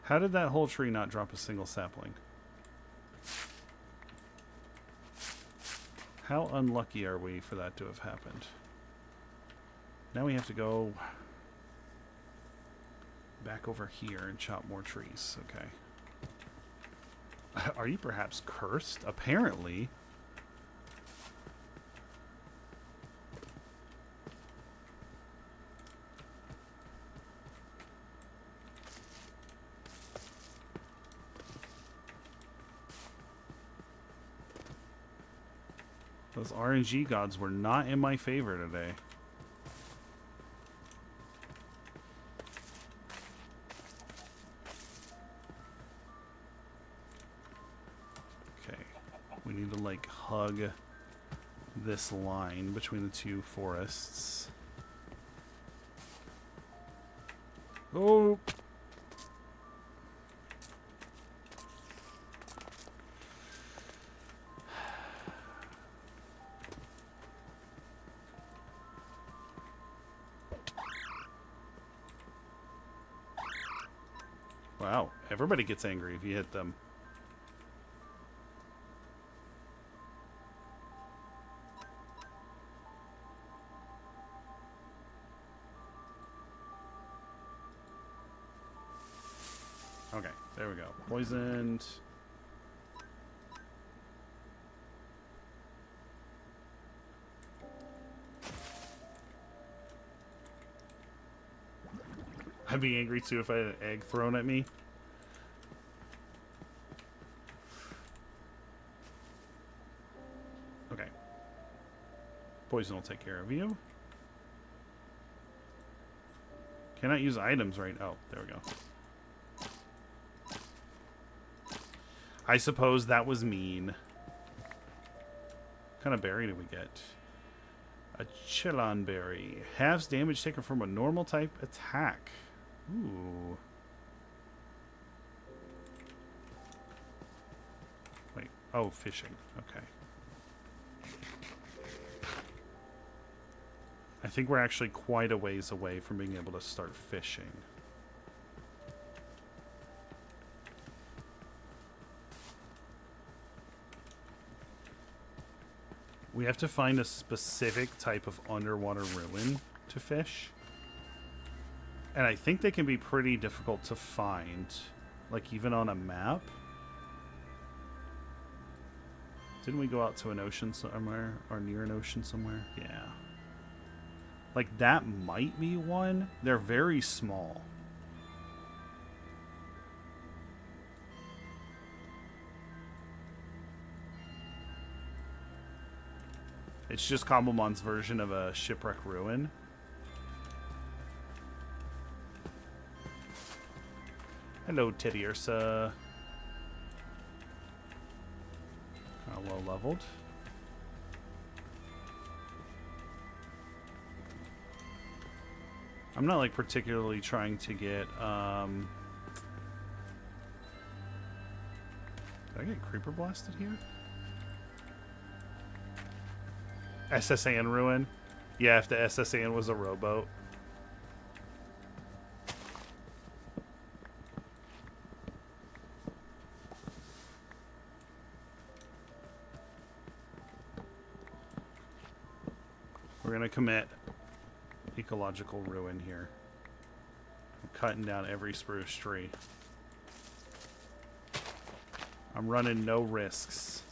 A: How did that whole tree not drop a single sapling? How unlucky are we for that to have happened? Now we have to go back over here and chop more trees. Okay. Are you perhaps cursed? Apparently. Those RNG gods were not in my favor today. Okay. We need to, like, hug this line between the two forests. Oh! Wow, everybody gets angry if you hit them. Okay, there we go. Poisoned. I'd be angry too if I had an egg thrown at me. Okay. Poison will take care of you. Cannot use items right. Oh, there we go. I suppose that was mean. What kind of berry did we get? A Chillon berry. Halves damage taken from a normal type attack. Ooh. Wait. Oh, fishing. Okay. I think we're actually quite a ways away from being able to start fishing. We have to find a specific type of underwater ruin to fish. And I think they can be pretty difficult to find, like even on a map. Didn't we go out to an ocean somewhere, or near an ocean somewhere? Yeah. Like that might be one. They're very small. It's just Cobblemon's version of a shipwreck ruin. Hello, Teddy Ursa. Kind of low leveled. I'm not like particularly trying to get. Did I get creeper blasted here? SSAN ruin? Yeah, if the SSAN was a rowboat. We're gonna commit ecological ruin here. I'm cutting down every spruce tree. I'm running no risks.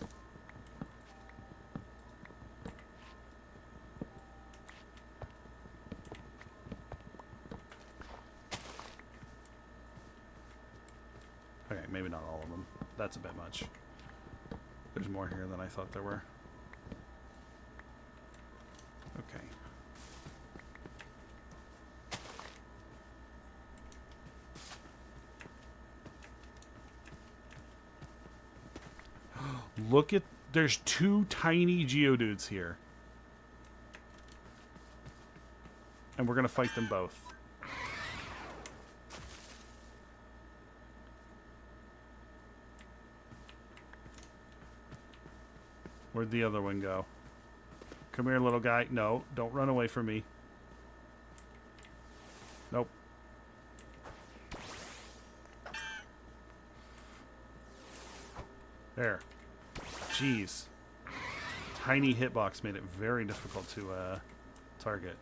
A: Okay, maybe not all of them. That's a bit much. There's more here than I thought there were. Okay. Look at... There's two tiny Geodudes here. And we're going to fight them both. Where'd the other one go? Come here, little guy. No, don't run away from me. Nope. There. Jeez. Tiny hitbox made it very difficult to target.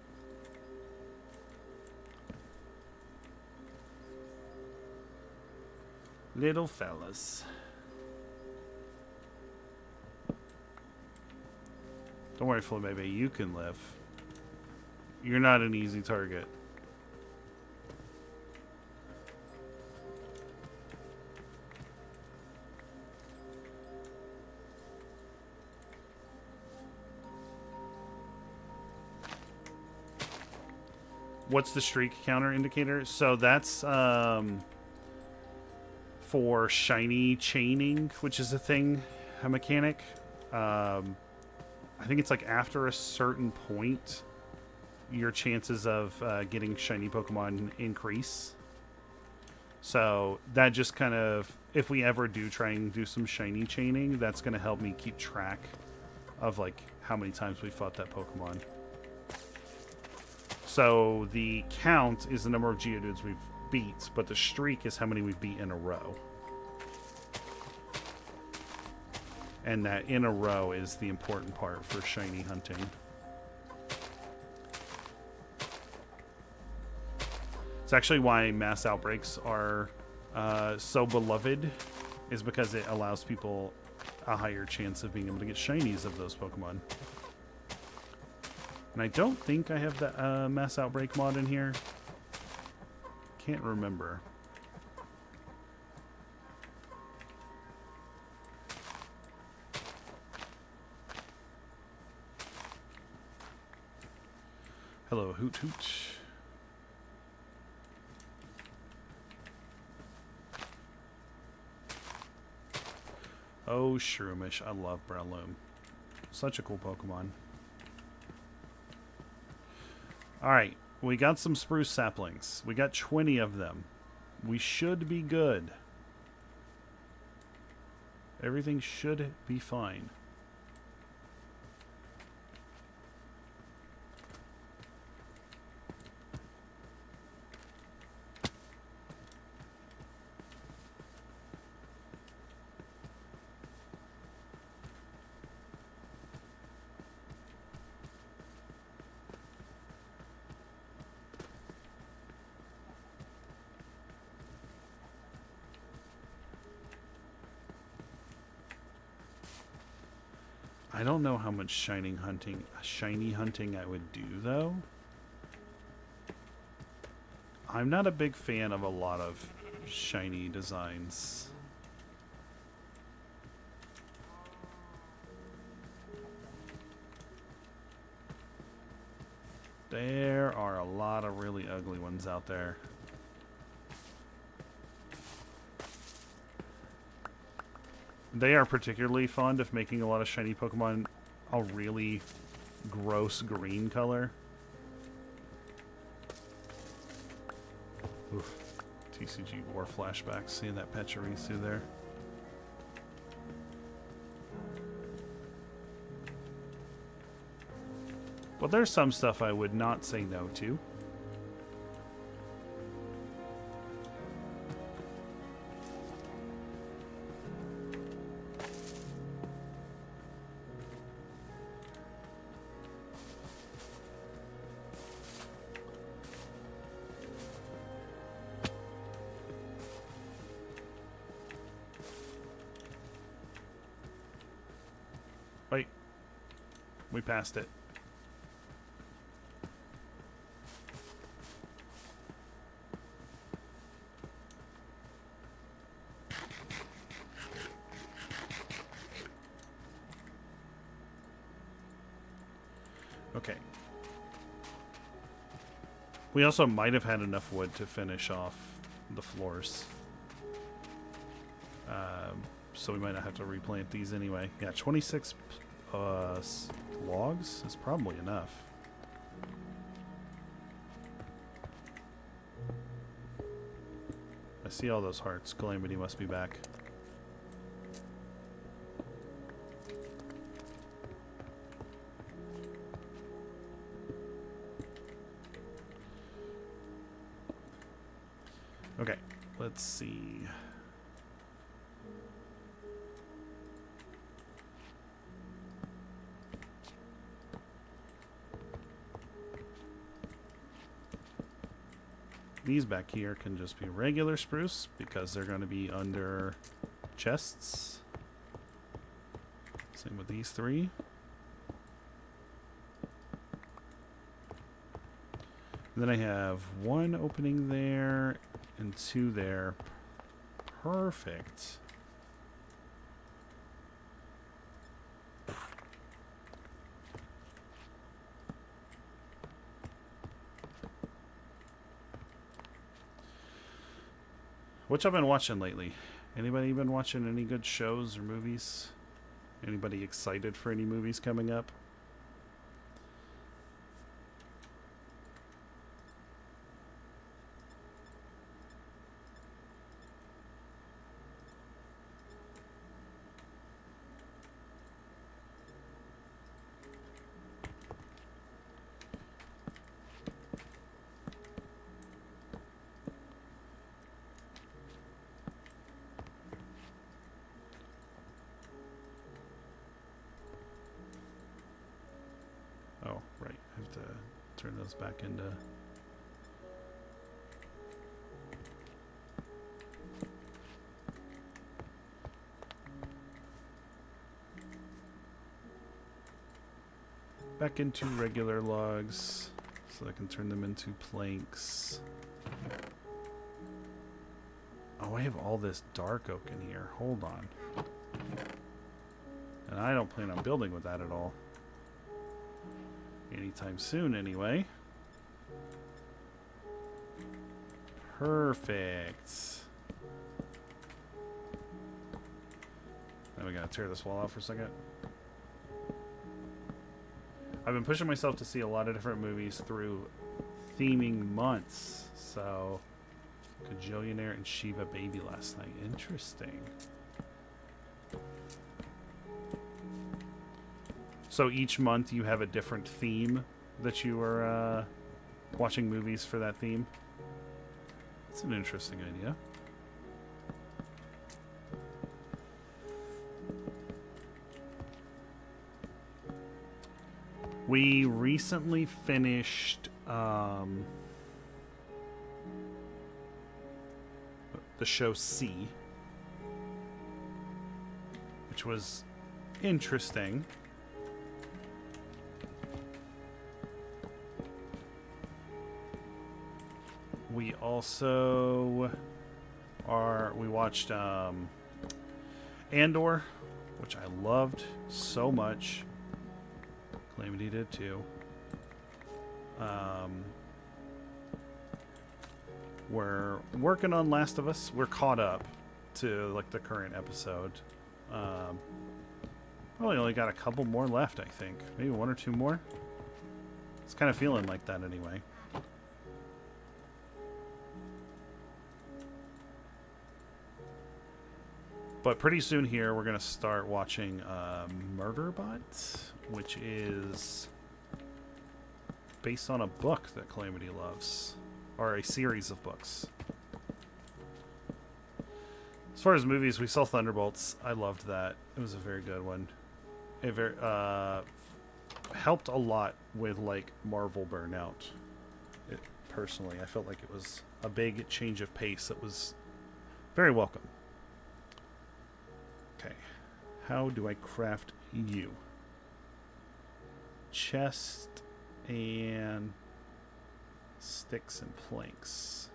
A: Little fellas. Don't worry, Flo baby, you can live. You're not an easy target. What's the streak counter indicator? So that's for shiny chaining, which is a thing, a mechanic. I think it's like after a certain point, your chances of getting shiny Pokemon increase. So that just kind of, if we ever do try and do some shiny chaining, that's going to help me keep track of like how many times we fought that Pokemon. So the count is the number of Geodudes we've beat, but the streak is how many we've beat in a row. And that in a row is the important part for shiny hunting. It's actually why mass outbreaks are so beloved, is because it allows people a higher chance of being able to get shinies of those Pokemon. And I don't think I have the mass outbreak mod in here. Can't remember. Hello, Hoot Hoot. Oh, Shroomish. I love Breloom. Such a cool Pokemon. Alright, we got some spruce saplings. We got 20 of them. We should be good. Everything should be fine. I don't know how much shiny hunting I would do, though. I'm not a big fan of a lot of shiny designs. There are a lot of really ugly ones out there. They are particularly fond of making a lot of shiny Pokemon a really gross green color. Oof. TCG War flashbacks, seeing that Pachirisu there. But there's some stuff I would not say no to. Wait. We passed it. Okay. We also might have had enough wood to finish off the floors. So we might not have to replant these anyway. Yeah, 26 logs is probably enough. I see all those hearts. Calamity must be back. Okay, let's see. These back here can just be regular spruce because they're going to be under chests. Same with these three. And then I have one opening there and two there. Perfect. What y'all been watching lately? Anybody been watching any good shows or movies? Anybody excited for any movies coming up? Oh, right. I have to turn those back into... back into regular logs so I can turn them into planks. Oh, I have all this dark oak in here. Hold on. And I don't plan on building with that at all. Anytime soon, anyway. Perfect. Now we gotta tear this wall out for a second. I've been pushing myself to see a lot of different movies through theming months. So, Kajillionaire and Shiva Baby last night. Interesting. So each month you have a different theme that you are watching movies for that theme. That's an interesting idea. We recently finished the show C, which was interesting. We also we watched Andor, which I loved so much. Calamity did too. We're working on Last of Us. We're caught up to like the current episode. Probably only got a couple more left, I think. Maybe one or two more. It's kind of feeling like that anyway. But pretty soon here, we're going to start watching Murderbot, which is based on a book that Calamity loves, or a series of books. As far as movies, we saw Thunderbolts. I loved that. It was a very good one. It very, helped a lot with like Marvel burnout. Personally, I felt like it was a big change of pace that was very welcome. Okay, how do I craft you? Chest and sticks and planks.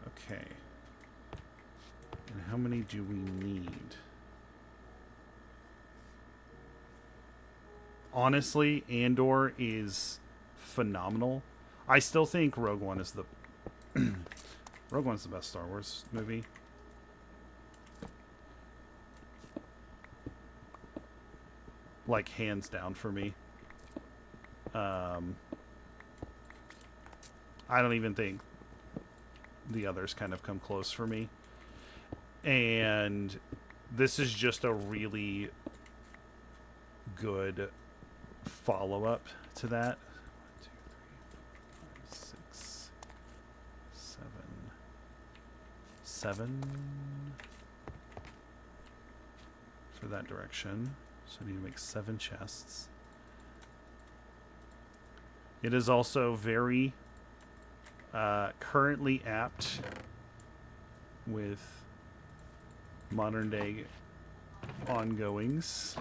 A: Okay. And how many do we need? Honestly, Andor is phenomenal. I still think Rogue One is the Rogue One's the best Star Wars movie. Like hands down for me. I don't even think the others kind of come close for me. And this is just a really good follow-up to that. 1, 2, 3, 4, 5, 6, 7 for that direction. So I need to make 7 chests. It is also very currently apt with modern day ongoings.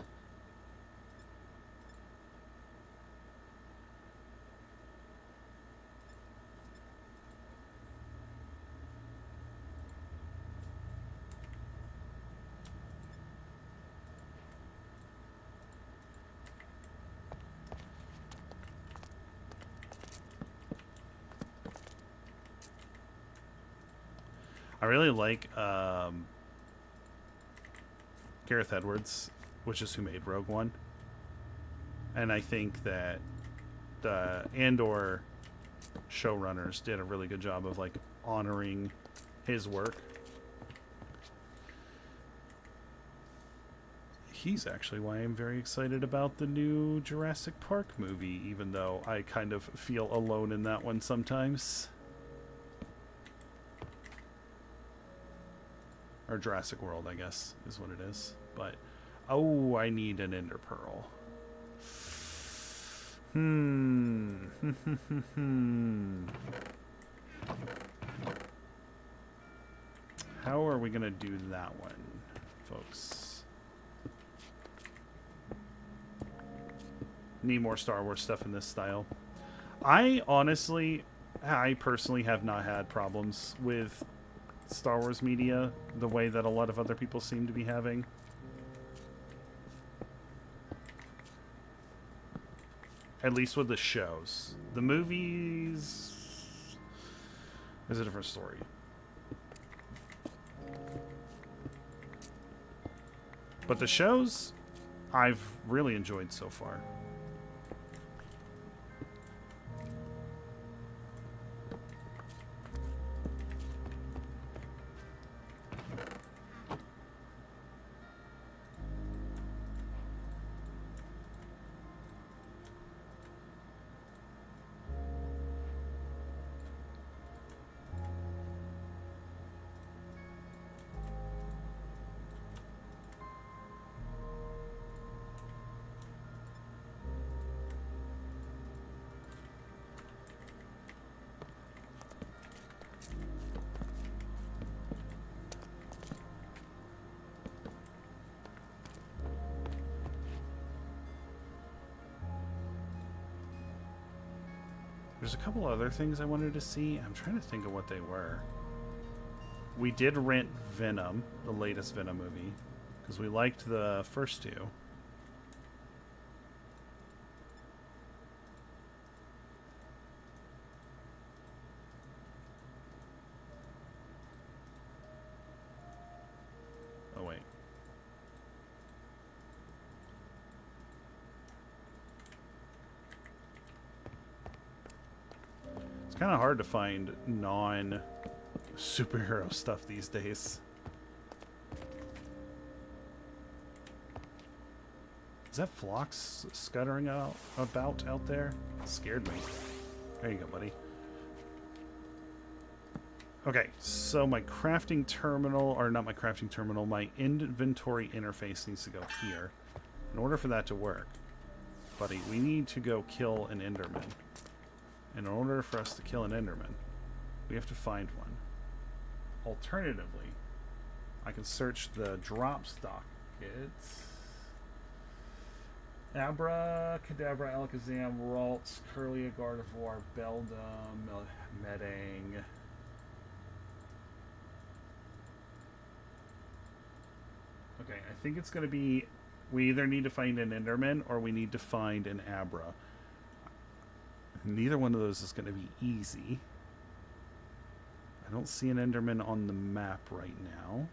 A: I really like Gareth Edwards, which is who made Rogue One. And I think that the Andor showrunners did a really good job of like honoring his work. He's actually why I'm very excited about the new Jurassic Park movie, even though I kind of feel alone in that one sometimes. Or Jurassic World, I guess, is what it is. But, oh, I need an Ender Pearl. How are we going to do that one, folks? Need more Star Wars stuff in this style. I personally have not had problems with Star Wars media the way that a lot of other people seem to be having. At least with the shows. The movies is a different story. But the shows I've really enjoyed so far. There's a couple other things I wanted to see. I'm trying to think of what they were. We did rent Venom, the latest Venom movie, because we liked the first two. Oh, wait. Kind of hard to find non-superhero stuff these days. Is that Phlox scuttering about out there? It scared me. There you go, buddy. Okay, so my crafting terminal, or not my crafting terminal, my inventory interface needs to go here. In order for that to work, buddy, we need to go kill an Enderman. In order for us to kill an Enderman, we have to find one. Alternatively, I can search the drops docket. Abracadabra, Alakazam, Ralts, Curlia, Gardevoir, Beldum, Medang. Okay, I think it's going to be... We either need to find an Enderman or we need to find an Abra. Neither one of those is going to be easy. I don't see an Enderman on the map right now.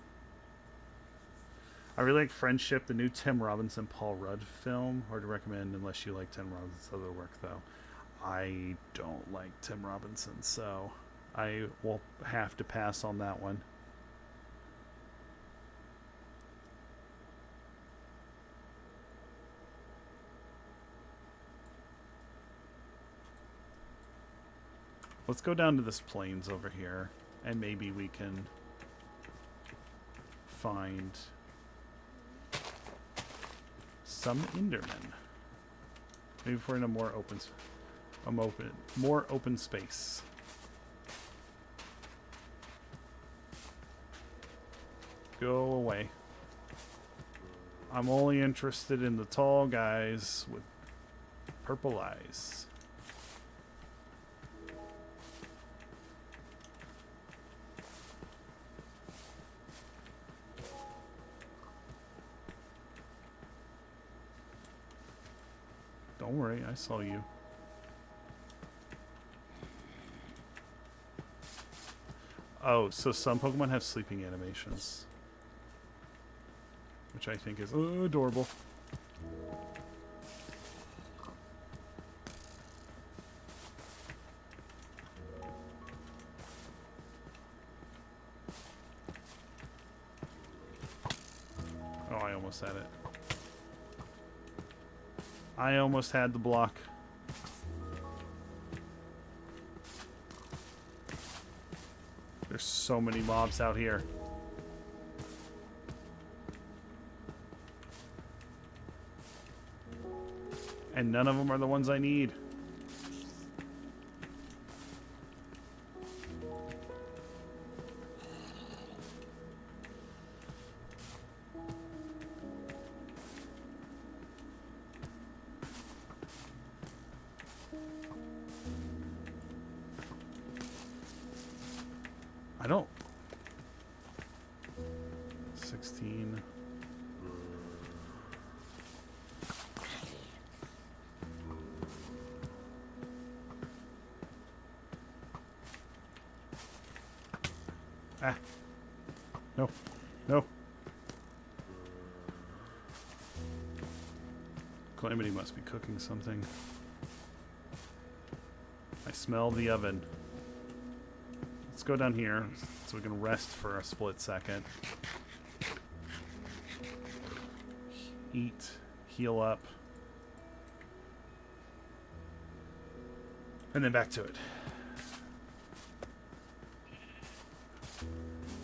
A: I really like Friendship, the new Tim Robinson, Paul Rudd film. Hard to recommend unless you like Tim Robinson's other work, though. I don't like Tim Robinson, so I will have to pass on that one. Let's go down to this plains over here, and maybe we can find some Endermen. Maybe if we're in a more open space. Go away. I'm only interested in the tall guys with purple eyes. Don't worry, I saw you. Oh, so some Pokemon have sleeping animations. Which I think is adorable. Oh, I almost had it. I almost had the block. There's so many mobs out here. And none of them are the ones I need. I don't. 16. Ah. No. No. Calamity must be cooking something. I smell the oven. Let's go down here so we can rest for a split second. Eat. Heal up. And then back to it.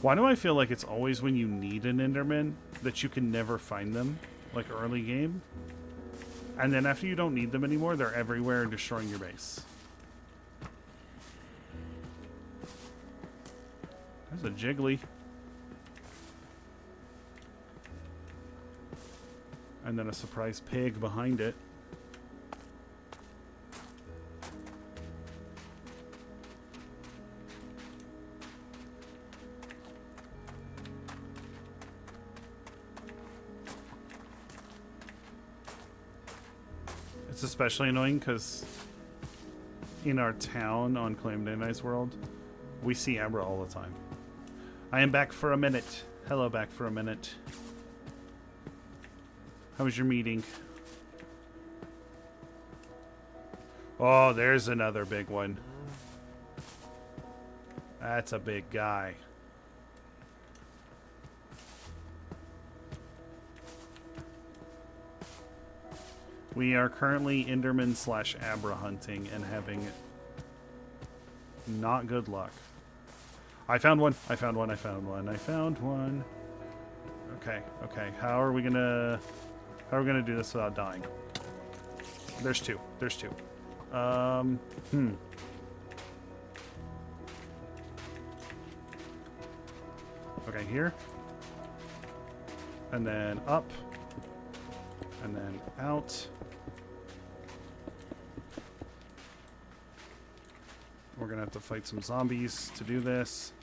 A: Why do I feel like it's always when you need an Enderman that you can never find them? Like early game? And then after you don't need them anymore, they're everywhere and destroying your base. There's a Jiggly. And then a surprise pig behind it. It's especially annoying because in our town on Calamity Knight's World, we see Abra all the time. I am back for a minute. Hello, back for a minute. How was your meeting? Oh, there's another big one. That's a big guy. We are currently Enderman / Abra hunting and having not good luck. I found one. I found one. I found one. I found one. Okay. Okay. How are we gonna do this without dying? There's two. There's two. Okay, here. And then up. And then out. We're gonna have to fight some zombies to do this.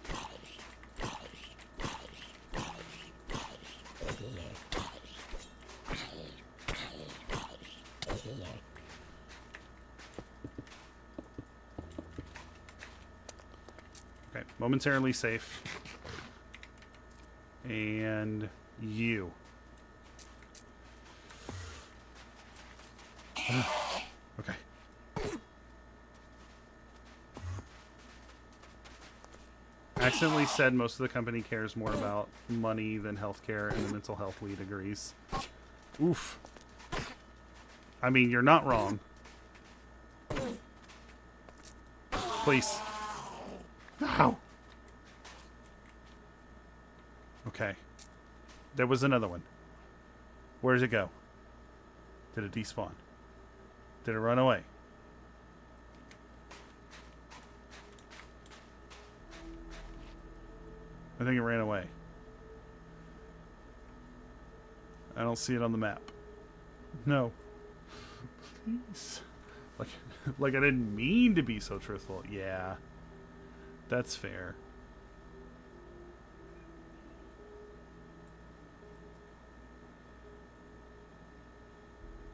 A: Okay, momentarily safe. And you. Okay. I accidentally said most of the company cares more about money than healthcare, and the mental health lead agrees. Oof. I mean, you're not wrong. Please. Ow. Okay. There was another one. Where did it go? Did it despawn? Did it run away? I think it ran away. I don't see it on the map. No. Please. Like I didn't mean to be so truthful. Yeah. That's fair.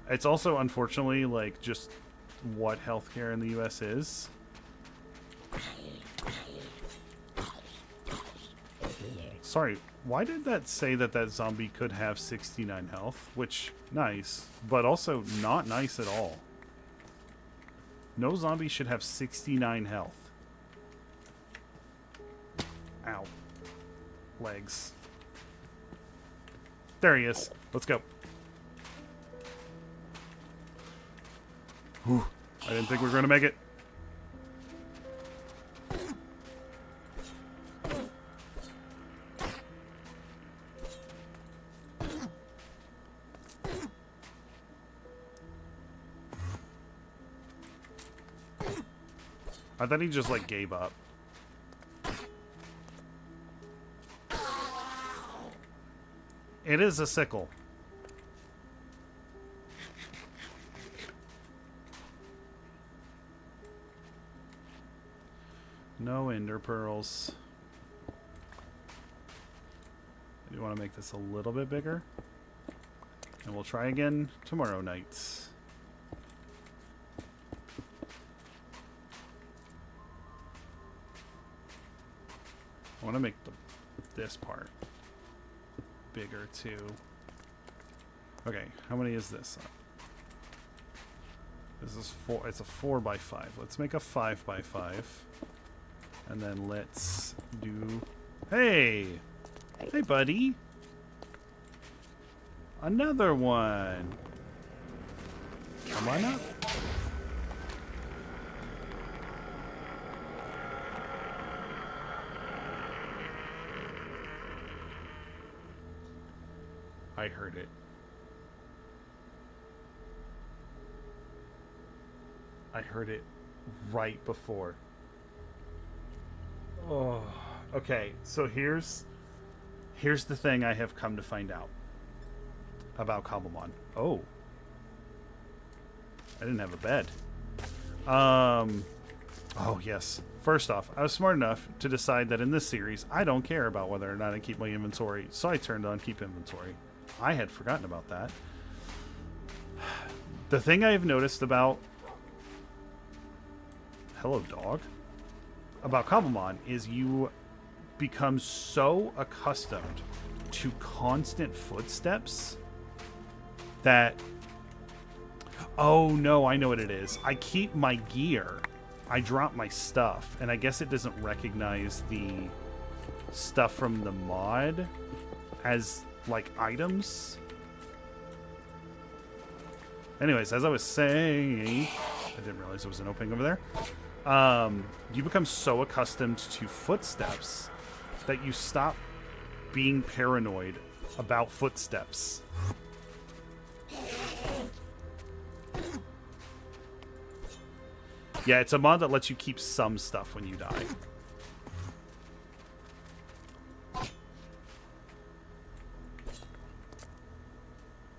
A: It's also, unfortunately, like, just what healthcare in the US is. Sorry, why did that say that that zombie could have 69 health? Which, nice, but also not nice at all. No zombie should have 69 health. Ow. Legs. There he is. Let's go. Whew. I didn't think we were going to make it. I thought he just, like, gave up. It is a sickle. No ender pearls. I do want to make this a little bit bigger. And we'll try again tomorrow night. I want to make this part bigger too. Okay, how many is this? This is 4. It's a 4x5. Let's make a 5x5. And then let's do... Hey! Hey, buddy! Another one! Come on up. I heard it. I heard it right before. Oh, okay. So here's the thing I have come to find out about Cobblemon. Oh, I didn't have a bed. Oh yes. First off, I was smart enough to decide that in this series, I don't care about whether or not I keep my inventory, so I turned on keep inventory. I had forgotten about that. The thing I have noticed about... Hello, dog. About Cobblemon is you become so accustomed to constant footsteps that... Oh, no, I know what it is. I keep my gear. I drop my stuff, and I guess it doesn't recognize the stuff from the mod as, like, items. Anyways, as I was saying... I didn't realize there was an opening over there. You become so accustomed to footsteps that you stop being paranoid about footsteps. Yeah, it's a mod that lets you keep some stuff when you die.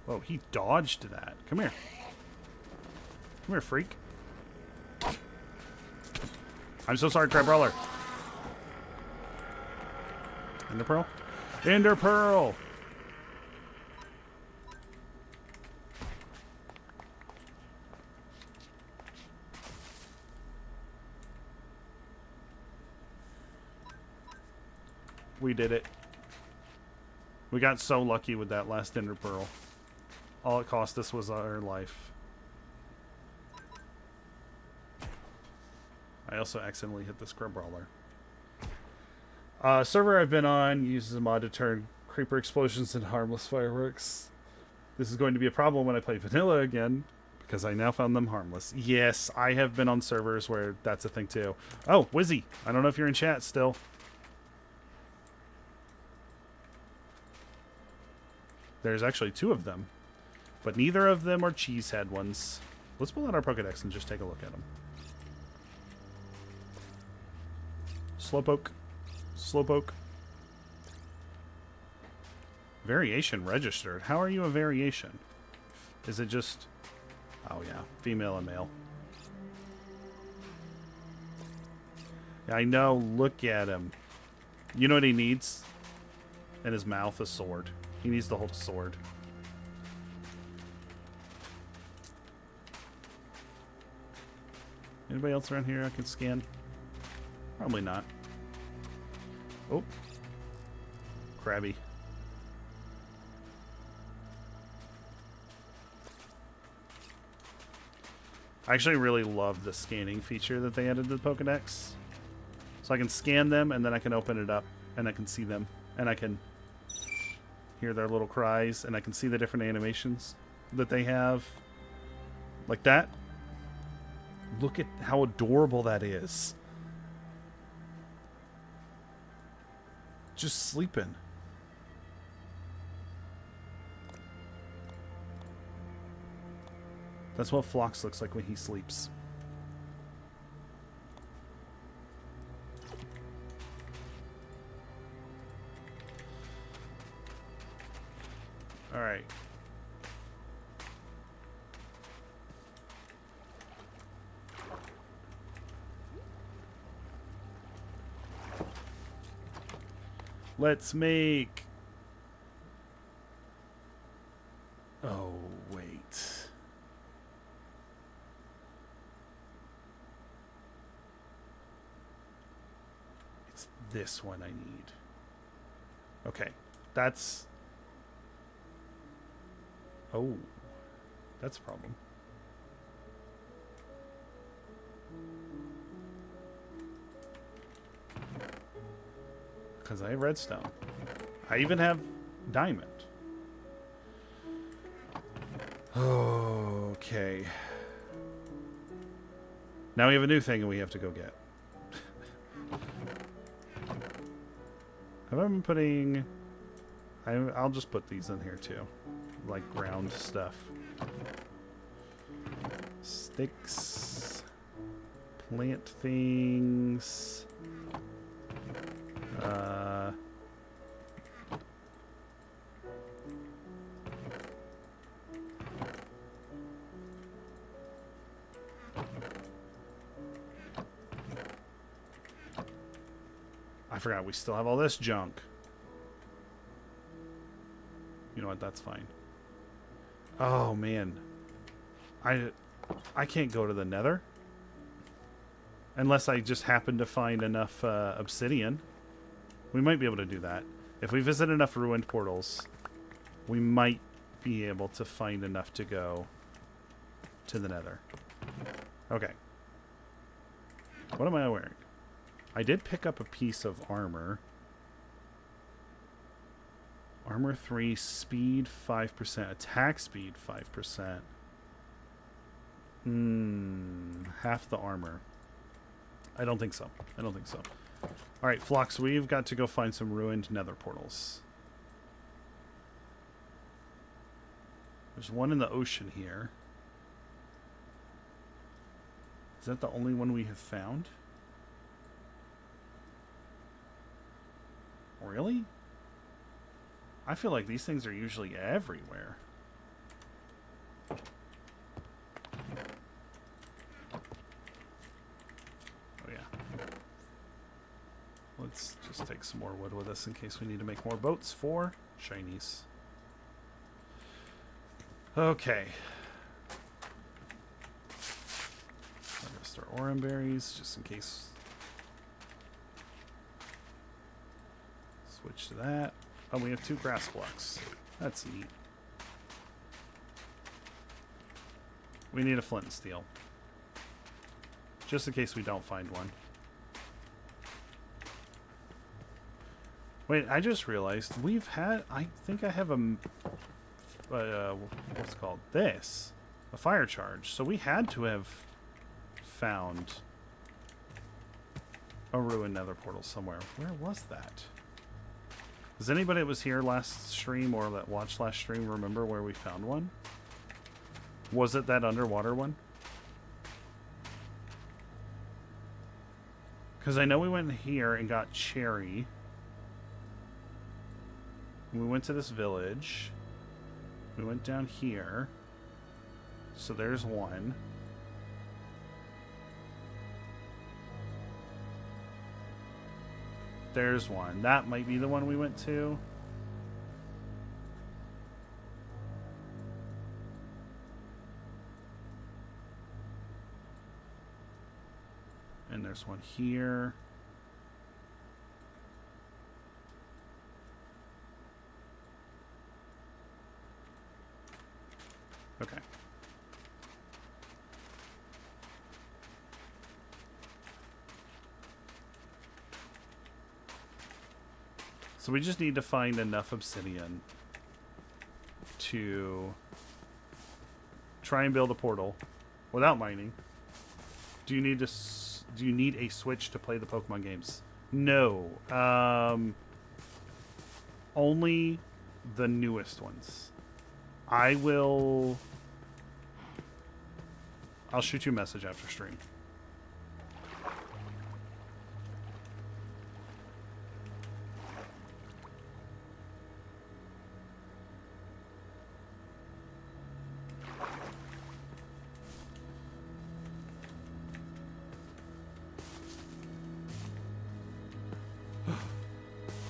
A: Whoa, he dodged that. Come here. Come here, freak. I'm so sorry, Crab Brawler. Ender Pearl? Ender Pearl! We did it. We got so lucky with that last Ender Pearl. All it cost us was our life. I also accidentally hit the Scrub Brawler. Server I've been on uses a mod to turn creeper explosions into harmless fireworks. This is going to be a problem when I play vanilla again, because I now found them harmless. Yes, I have been on servers where that's a thing too. Oh, Wizzy, I don't know if you're in chat still. There's actually 2 of them, but neither of them are cheesehead ones. Let's pull out our Pokedex and just take a look at them. Slowpoke. Slowpoke. Variation registered. How are you a variation? Is it just... Oh, yeah. Female and male. Yeah, I know. Look at him. You know what he needs? In his mouth, a sword. He needs to hold a sword. Anybody else around here I can scan? Probably not. Oh. Crabby. I actually really love the scanning feature that they added to the Pokedex. So I can scan them, and then I can open it up, and I can see them. And I can hear their little cries, and I can see the different animations that they have. Like that. Look at how adorable that is. Just sleeping. That's what Phlox looks like when he sleeps. All right. Let's make... Oh, wait. It's this one I need. Okay. That's... Oh. That's a problem. Because I have redstone. I even have diamond. Okay. Now we have a new thing and we have to go get. Have I been putting... I'll just put these in here too. Like ground stuff. Sticks. Plant things. I forgot we still have all this junk. You know what? That's fine. Oh man, I can't go to the Nether unless I just happen to find enough obsidian. We might be able to do that. If we visit enough ruined portals, we might be able to find enough to go to the Nether. Okay. What am I wearing? I did pick up a piece of armor. Armor 3, speed 5%, attack speed 5%. Half the armor. I don't think so. I don't think so. Alright, Phlox, we've got to go find some ruined nether portals. There's one in the ocean here. Is that the only one we have found? Really? I feel like these things are usually everywhere. Oh yeah. Let's just take some more wood with us in case we need to make more boats for shinies. Okay. I'm gonna start oran berries just in case. Switch to that. Oh, we have 2 grass blocks. That's neat. We need a flint and steel. Just in case we don't find one. Wait, I just realized we've had... I think I have a... what's it called? This. A fire charge. So we had to have found a ruined nether portal somewhere. Where was that? Does anybody that was here last stream or that watched last stream remember where we found one? Was it that underwater one? Because I know we went here and got cherry. We went to this village. We went down here. So there's one. There's one. That might be the one we went to. And there's one here. Okay. So we just need to find enough obsidian to try and build a portal without mining. Do you need a Switch to play the Pokemon games? No. Only the newest ones. I'll shoot you a message after stream.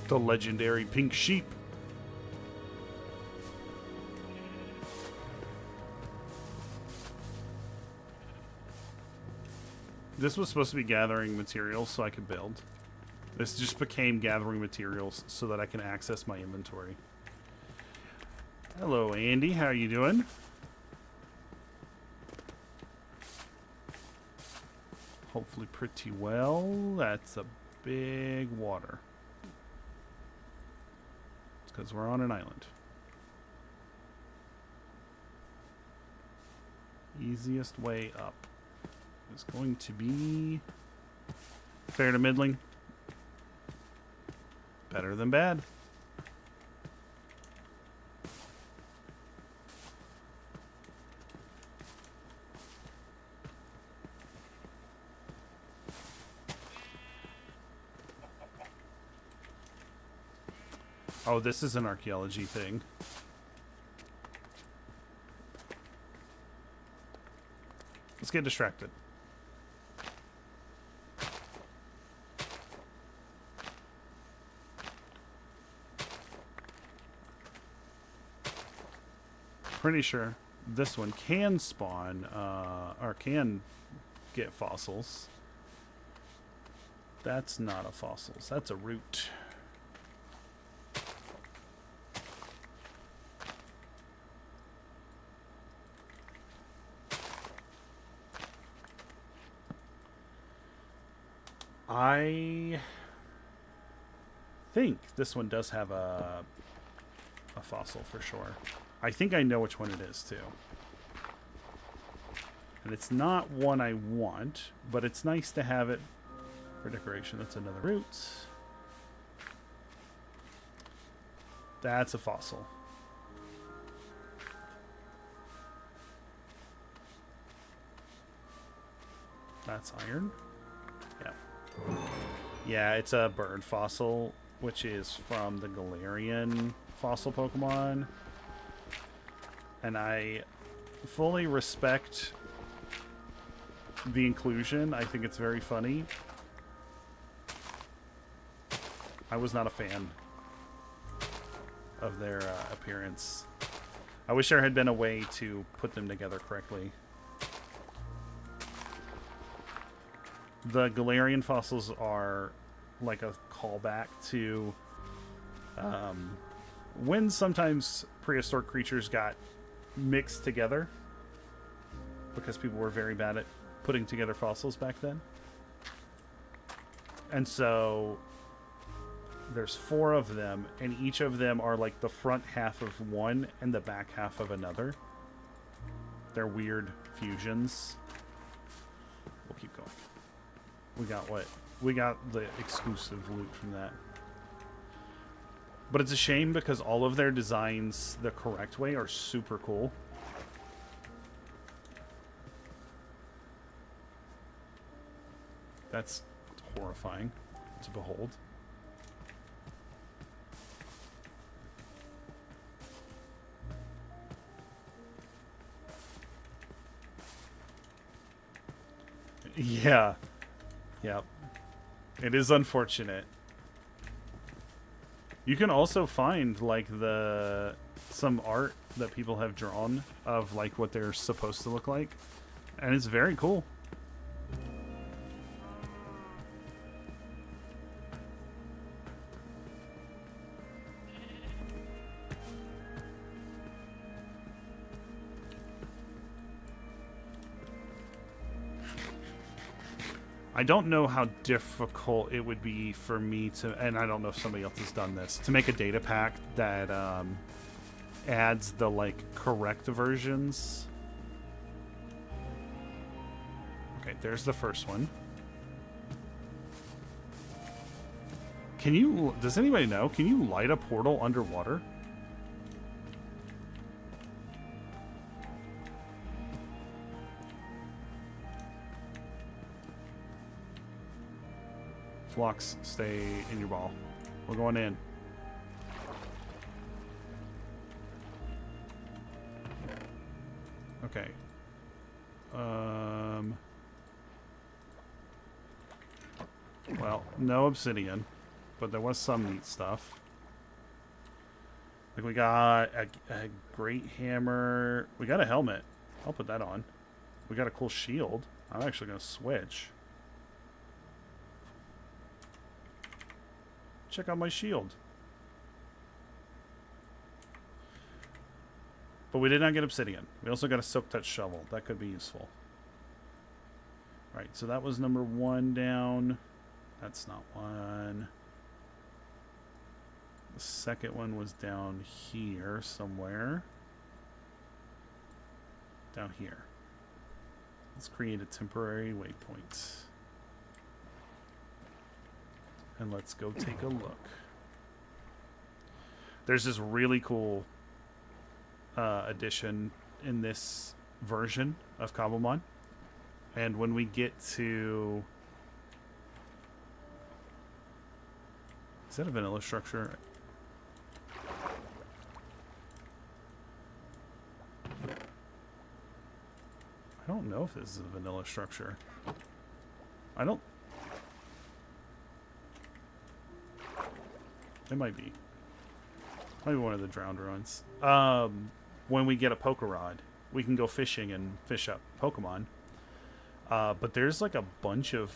A: The legendary pink sheep. This was supposed to be gathering materials so I could build. This just became gathering materials so that I can access my inventory. Hello, Andy. How are you doing? Hopefully pretty well. That's a big water. It's because we're on an island. Easiest way up is going to be fair to middling. Better than bad. Oh, this is an archaeology thing. Let's get distracted. Pretty sure this one can spawn, or can get fossils. That's not a fossils. That's a root. I think this one does have a fossil for sure. I think I know which one it is too. And it's not one I want, but it's nice to have it for decoration. That's another root. That's a fossil. That's iron. Yeah. Yeah, it's a bird fossil, which is from the Galarian fossil Pokemon. And I fully respect the inclusion. I think it's very funny. I was not a fan of their appearance. I wish there had been a way to put them together correctly. The Galarian fossils are like a callback to when sometimes prehistoric creatures got mixed together because people were very bad at putting together fossils back then. And so there's 4 of them, and each of them are like the front half of one and the back half of another. They're weird fusions. We'll keep going. We got what? We got the exclusive loot from that. But it's a shame because all of their designs the correct way are super cool. That's horrifying to behold. Yeah. Yep. It is unfortunate. You can also find like some art that people have drawn of like what they're supposed to look like, and it's very cool. I don't know how difficult it would be for me to, and I don't know if somebody else has done this, to make a data pack that adds the like correct versions. Okay, there's the first one. Can you, does anybody know, can you light a portal underwater? Flux, stay in your ball. We're going in. Okay. Well, no obsidian, but there was some neat stuff. Like we got a great hammer. We got a helmet. I'll put that on. We got a cool shield. I'm actually going to switch. Check out my shield. But we did not get obsidian. We also got a silk touch shovel. That could be useful. Alright, so that was number 1 down. That's not one. The second one was down here somewhere. Down here. Let's create a temporary waypoint. And let's go take a look. There's this really cool addition in this version of Cobblemon. And when we get to... Is that a vanilla structure? I don't know if this is a vanilla structure. I don't... It might be. Maybe one of the drowned runs. When we get a poker rod, we can go fishing and fish up Pokemon. But there's like a bunch of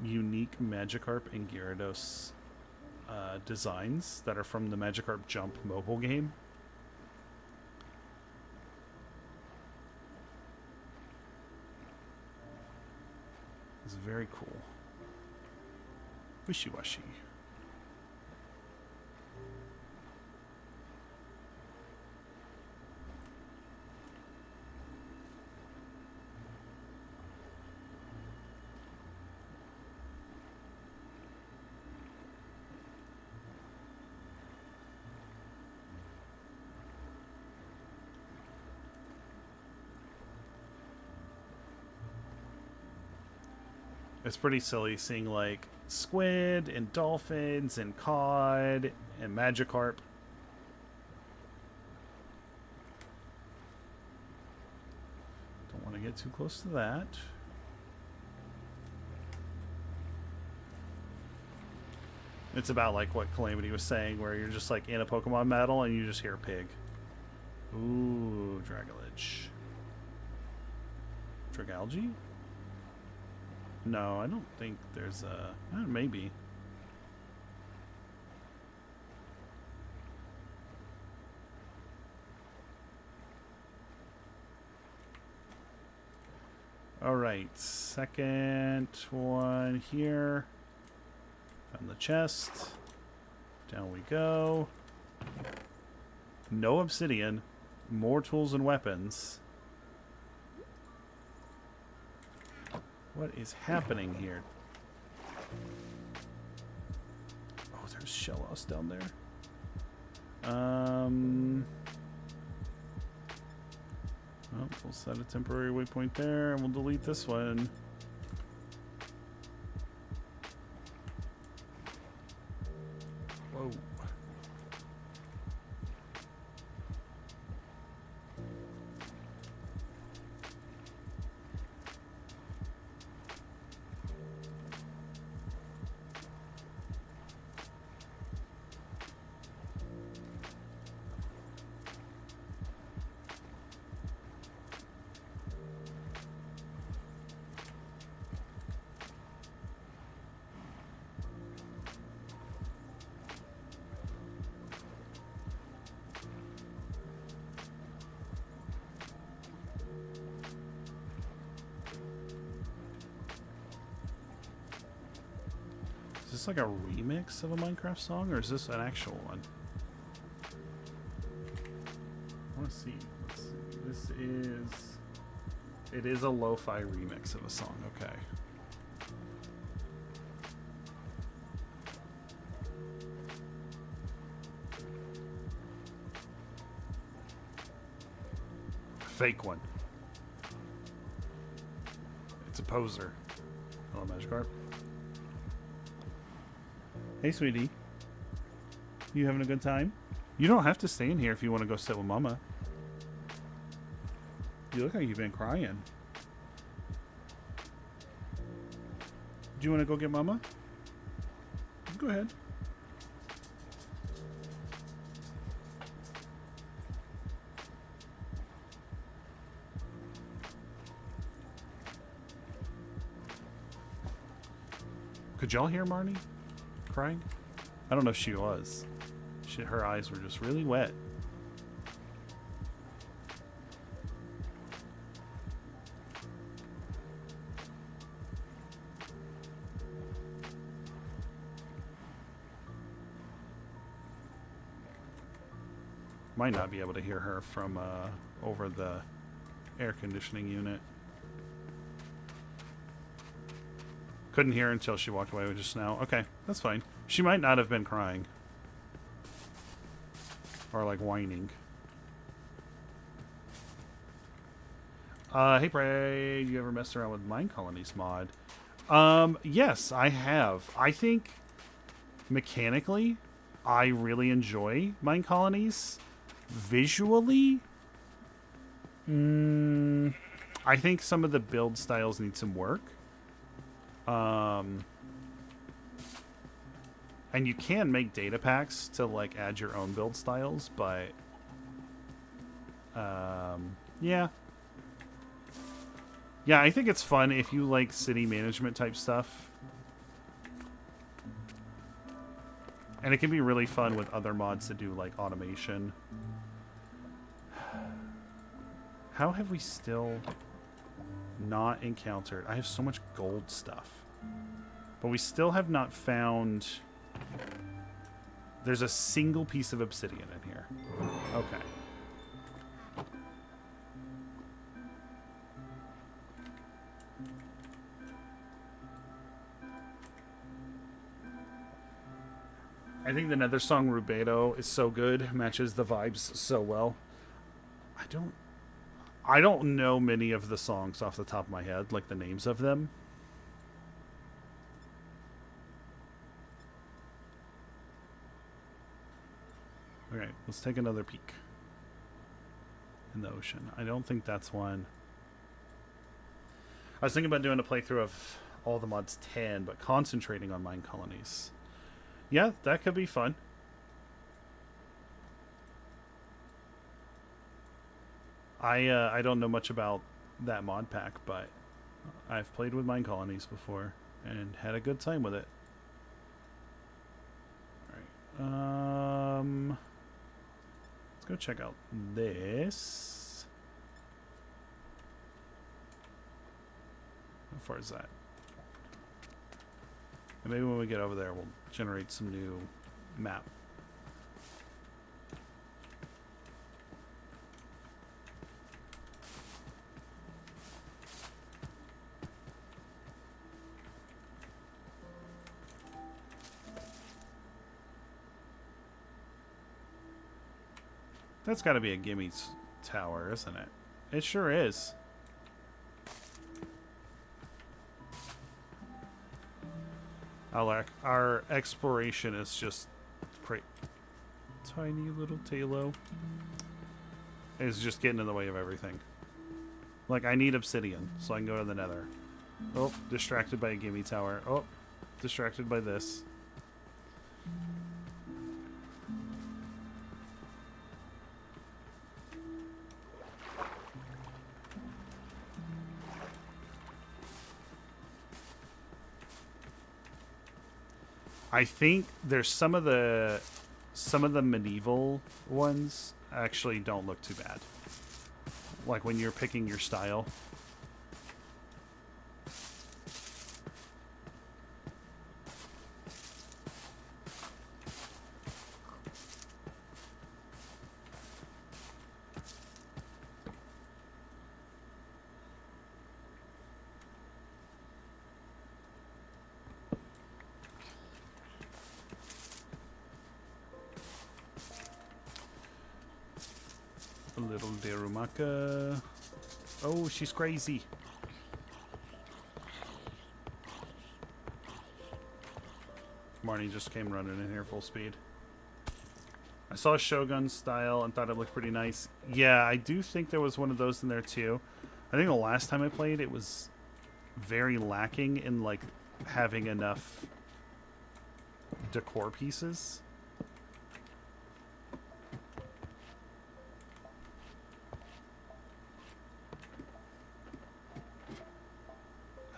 A: unique Magikarp and Gyarados designs that are from the Magikarp Jump mobile game. It's very cool. Wishy-washy. It's pretty silly seeing like squid and dolphins and cod and Magikarp. Don't want to get too close to that. It's about like what Calamity was saying, where you're just like in a Pokemon battle and you just hear a pig. Ooh, Dragalge. Dragalge? No, I don't think there's a... maybe. Alright, second one here. On the chest. Down we go. No obsidian. More tools and weapons. What is happening here? Oh, there's Shellos down there. Well, we'll set a temporary waypoint there, and we'll delete this one. Whoa. this like a remix of a Minecraft song, or is this an actual one? I want to see. Let's see. This is... It is a lo-fi remix of a song. Okay. Fake one. It's a poser. Hello, Magikarp. Hey, sweetie. You having a good time? You don't have to stay in here if you want to go sit with Mama. You look like you've been crying. Do you want to go get Mama? Go ahead. Could y'all hear Marnie crying? I don't know if she was. Her eyes were just really wet. Might not be able to hear her from over the air conditioning unit. Couldn't hear until she walked away just now. Okay, that's fine. She might not have been crying. Or like whining. Hey Prey, you ever messed around with Mine Colonies mod? Yes, I have. I think mechanically, I really enjoy Mine Colonies. Visually, I think some of the build styles need some work. And you can make data packs to like add your own build styles, but yeah, I think it's fun if you like city management type stuff, and it can be really fun with other mods to do like automation. How have we still not encountered? I have so much gold stuff, but we still have not found... There's a single piece of obsidian in here. Okay. I think the Nether Song Rubedo is so good, matches the vibes so well. I don't know many of the songs off the top of my head, like the names of them. Okay, let's take another peek in the ocean. I don't think that's one. I was thinking about doing a playthrough of all the mods 10, but concentrating on Mine Colonies. Yeah, that could be fun. I don't know much about that mod pack, but I've played with Mine Colonies before and had a good time with it. Alright. Let's go check out this. How far is that? And maybe when we get over there, we'll generate some new map. That's got to be a Gimme's tower, isn't it? It sure is. Our exploration is just pretty tiny little Talo. Is just getting in the way of everything. Like, I need obsidian so I can go to the Nether. Oh, distracted by a Gimme tower. Oh, distracted by this. I think there's some of the medieval ones actually don't look too bad. Like when you're picking your style. A little Darumaka. Oh, she's crazy. Marnie just came running in here full speed. I saw Shogun style and thought it looked pretty nice. Yeah, I do think there was one of those in there too. I think the last time I played, it was very lacking in like having enough decor pieces.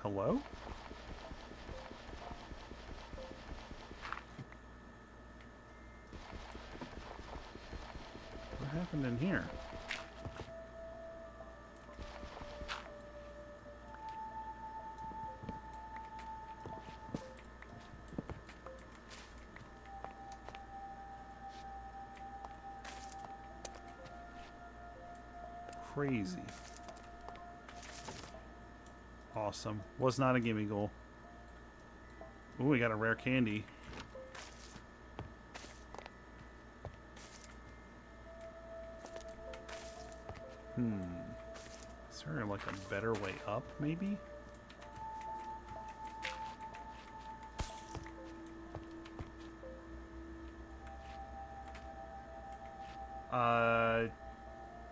A: Hello? What happened in here? Crazy. Awesome. Was not a gimme goal. Ooh, we got a rare candy. Is there like a better way up, maybe?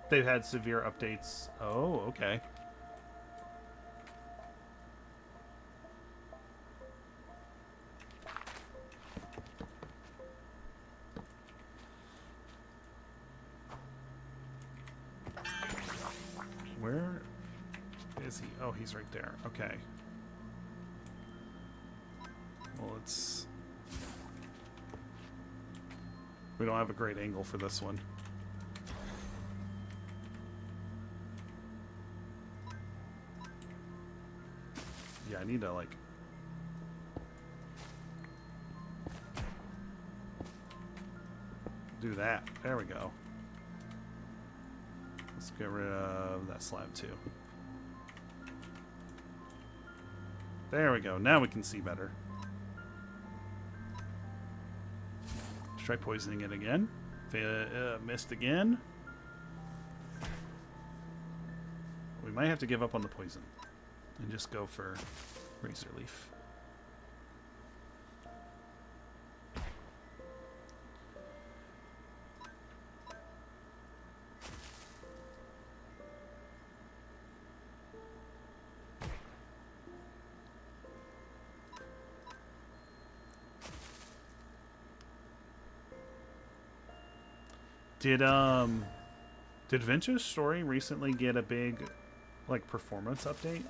A: They've had severe updates. Oh, okay. Where is he? Oh, he's right there. Okay. Well, it's... We don't have a great angle for this one. Yeah, I need to, like... do that. There we go. Let's get rid of that slab too. There we go. Now we can see better. Let's try poisoning it again. Missed again. We might have to give up on the poison and just go for razor leaf. Did Vince's Story recently get a big, like, performance update?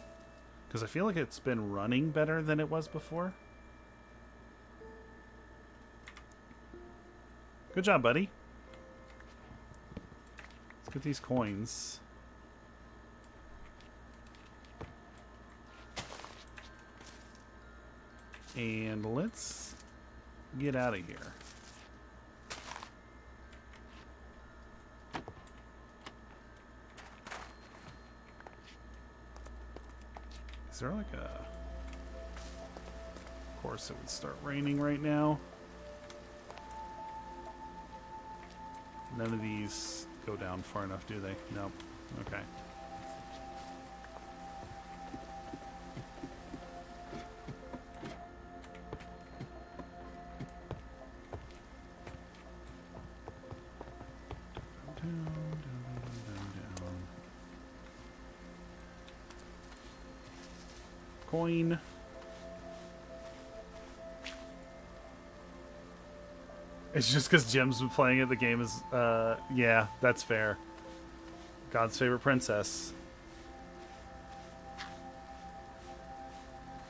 A: Because I feel like it's been running better than it was before. Good job, buddy. Let's get these coins. And let's get out of here. Is there like a... Of course it would start raining right now. None of these go down far enough, do they? Nope. Okay. Coin. It's just because Jim's been playing it. The game is, yeah, that's fair. God's favorite princess.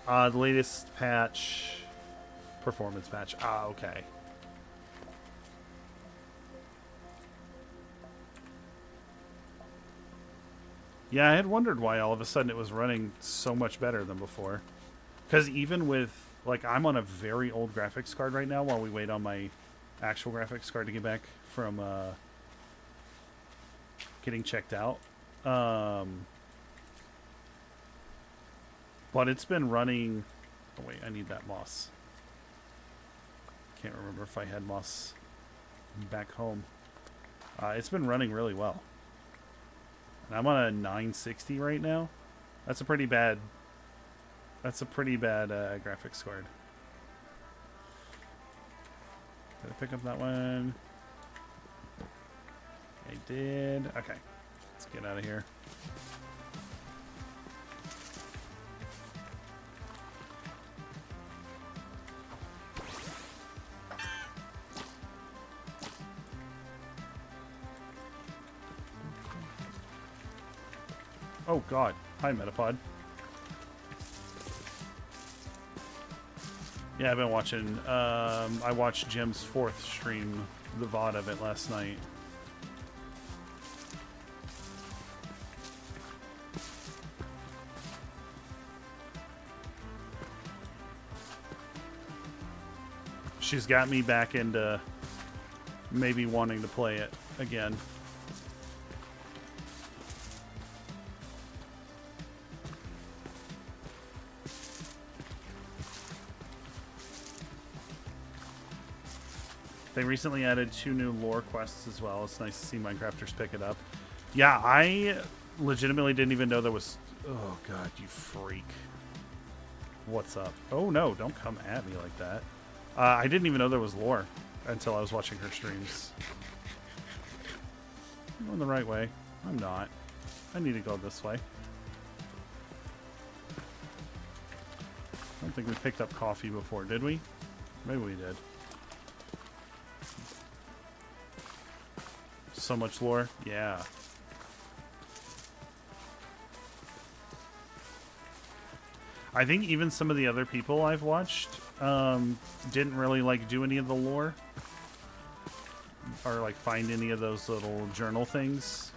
A: The latest patch, performance patch. Ah, okay. Yeah, I had wondered why all of a sudden it was running so much better than before. Because even with, like, I'm on a very old graphics card right now while we wait on my actual graphics card to get back from getting checked out. But it's been running... Oh, wait, I need that moss. Can't remember if I had moss back home. It's been running really well. And I'm on a 960 right now. That's a pretty bad. That's a pretty bad graphics score. Did I pick up that one? I did. Okay. Let's get out of here. Oh god. Hi, Metapod. Yeah, I've been watching. I watched Jim's 4th stream, the VOD of it last night. She's got me back into maybe wanting to play it again. They recently added 2 new lore quests as well. It's nice to see Minecrafters pick it up. Yeah, I legitimately didn't even know there was... Oh, God, you freak. What's up? Oh, no, don't come at me like that. I didn't even know there was lore until I was watching her streams. I'm going the right way. I'm not. I need to go this way. I don't think we picked up coffee before, did we? Maybe we did. So much lore. Yeah. I think even some of the other people I've watched didn't really like do any of the lore or like find any of those little journal things.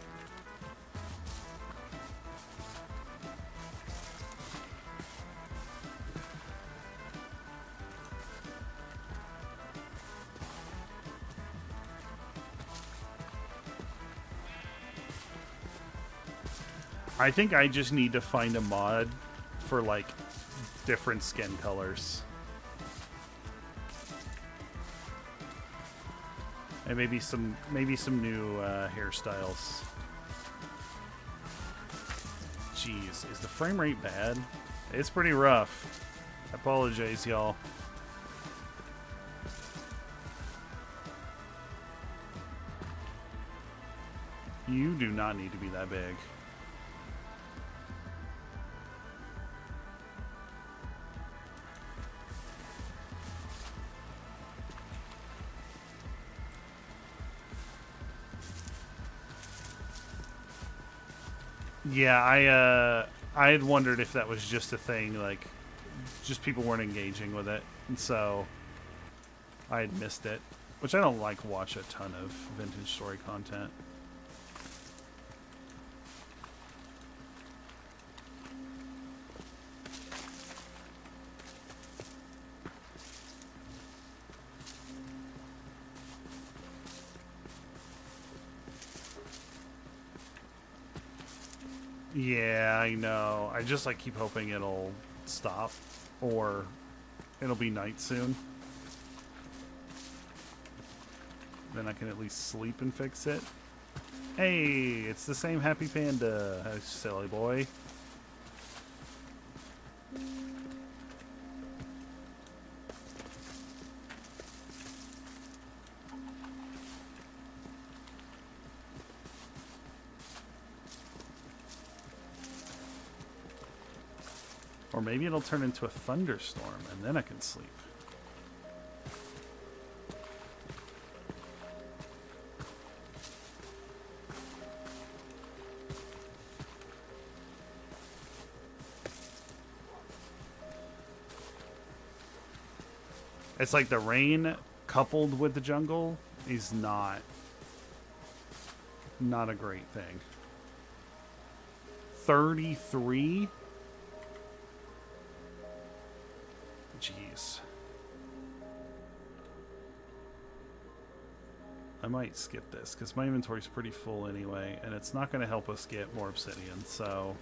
A: I think I just need to find a mod for like different skin colors. And maybe some new hairstyles. Jeez, is the frame rate bad? It's pretty rough. I apologize, y'all. You do not need to be that big. Yeah, I had wondered if that was just a thing, like, just people weren't engaging with it, and so I had missed it. Which I don't like watch a ton of vintage story content. Yeah, I know. I just like keep hoping it'll stop or it'll be night soon. Then I can at least sleep and fix it. Hey, it's the same Happy Panda. Hey, silly boy. Or maybe it'll turn into a thunderstorm and then I can sleep. It's like the rain coupled with the jungle is not a great thing. 33? Jeez. I might skip this because my inventory's pretty full anyway, and it's not going to help us get more obsidian, so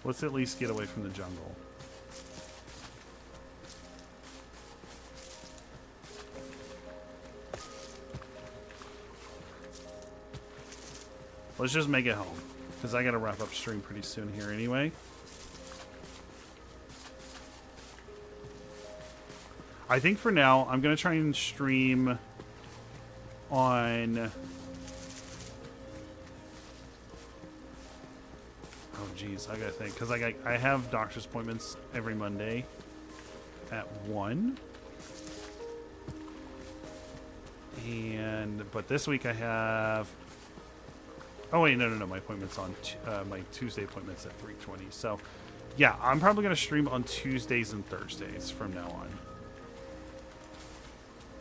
A: let's at least get away from the jungle. Let's just make it home. Because I got to wrap up stream pretty soon here anyway. I think for now, I'm going to try and stream on... Oh, geez, I got to think. Because I have doctor's appointments every Monday at 1. But this week I have... Oh, wait, no. My appointment's on... my Tuesday appointment's at 3:20. So, yeah, I'm probably going to stream on Tuesdays and Thursdays from now on.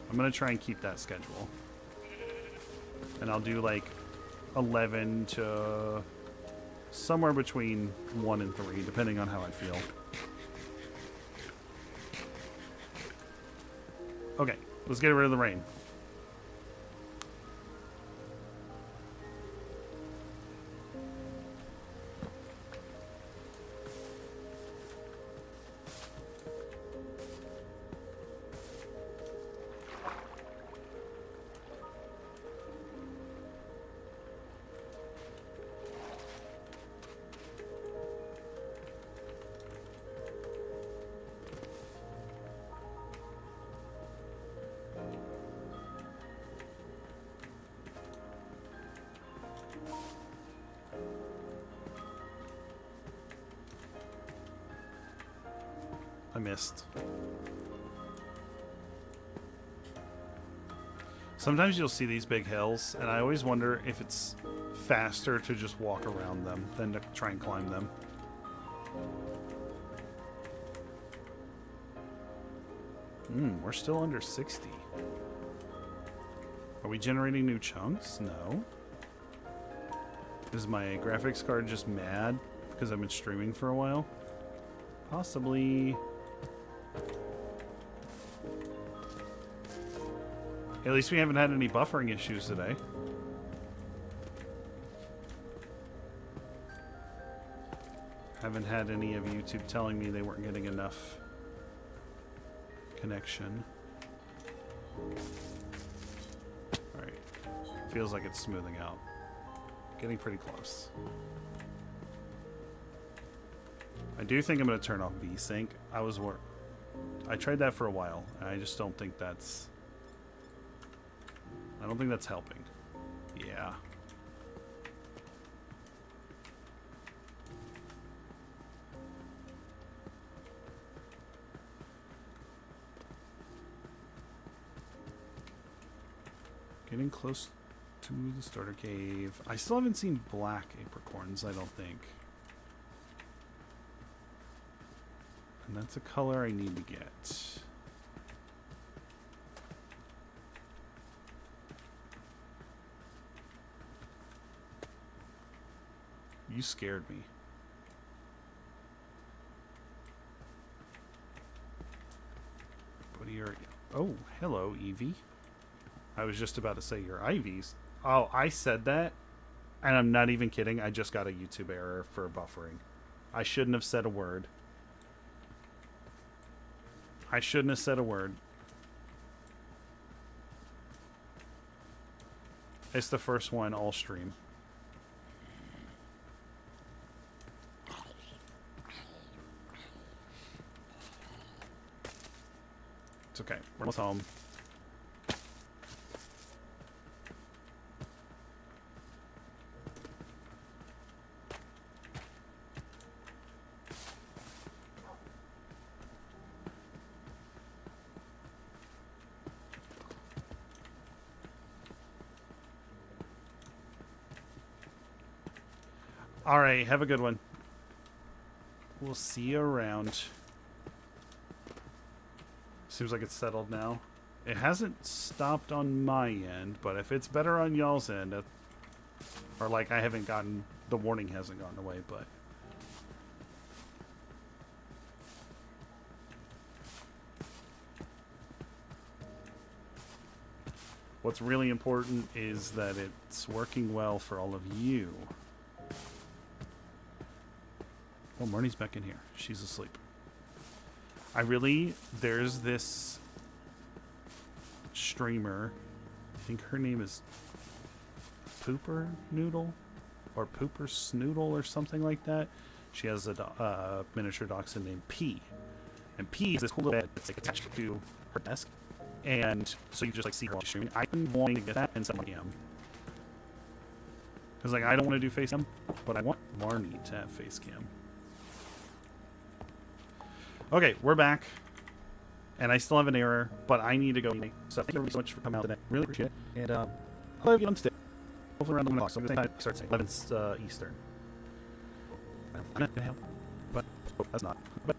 A: I'm going to try and keep that schedule. And I'll do, like, 11 to... somewhere between 1 and 3, depending on how I feel. Okay, let's get rid of the rain. I missed. Sometimes you'll see these big hills, and I always wonder if it's faster to just walk around them than to try and climb them. We're still under 60. Are we generating new chunks? No. Is my graphics card just mad because I've been streaming for a while? Possibly. At least we haven't had any buffering issues today. Haven't had any of YouTube telling me they weren't getting enough connection. Alright. Feels like it's smoothing out. Getting pretty close. I do think I'm going to turn off VSync. I tried that for a while, and I just don't think that's... I don't think that's helping. Yeah. Getting close to the starter cave. I still haven't seen black apricorns, I don't think. And that's a color I need to get. You scared me. What are your... Oh, hello, Evie. I was just about to say your Ivies. Oh, I said that, and I'm not even kidding. I just got a YouTube error for buffering. I shouldn't have said a word. I shouldn't have said a word. It's the first one all stream. It's okay. We're almost home. All right, have a good one. We'll see you around. Seems like it's settled now. It hasn't stopped on my end, but if it's better on y'all's end, or like I haven't gotten, the warning hasn't gone away, but. What's really important is that it's working well for all of you. Oh, Marnie's back in here. She's asleep. There's this streamer. I think her name is Pooper Noodle. or Pooper Snoodle or something like that. She has a miniature dachshund named P. And P is this cool little bed that's like attached to her desk. And so you can just like see her while she's streaming. I've been wanting to get that and set my cam. Because like I don't want to do face cam, but I want Marnie to have face cam. Okay, we're back. And I still have an error, but I need to go. So thank you everybody so much for coming out today. Really appreciate it. And I'll have you on today. Hopefully around 11 o'clock. So I'm going to start saying 11 Eastern. I'm not going to help, but that's not. But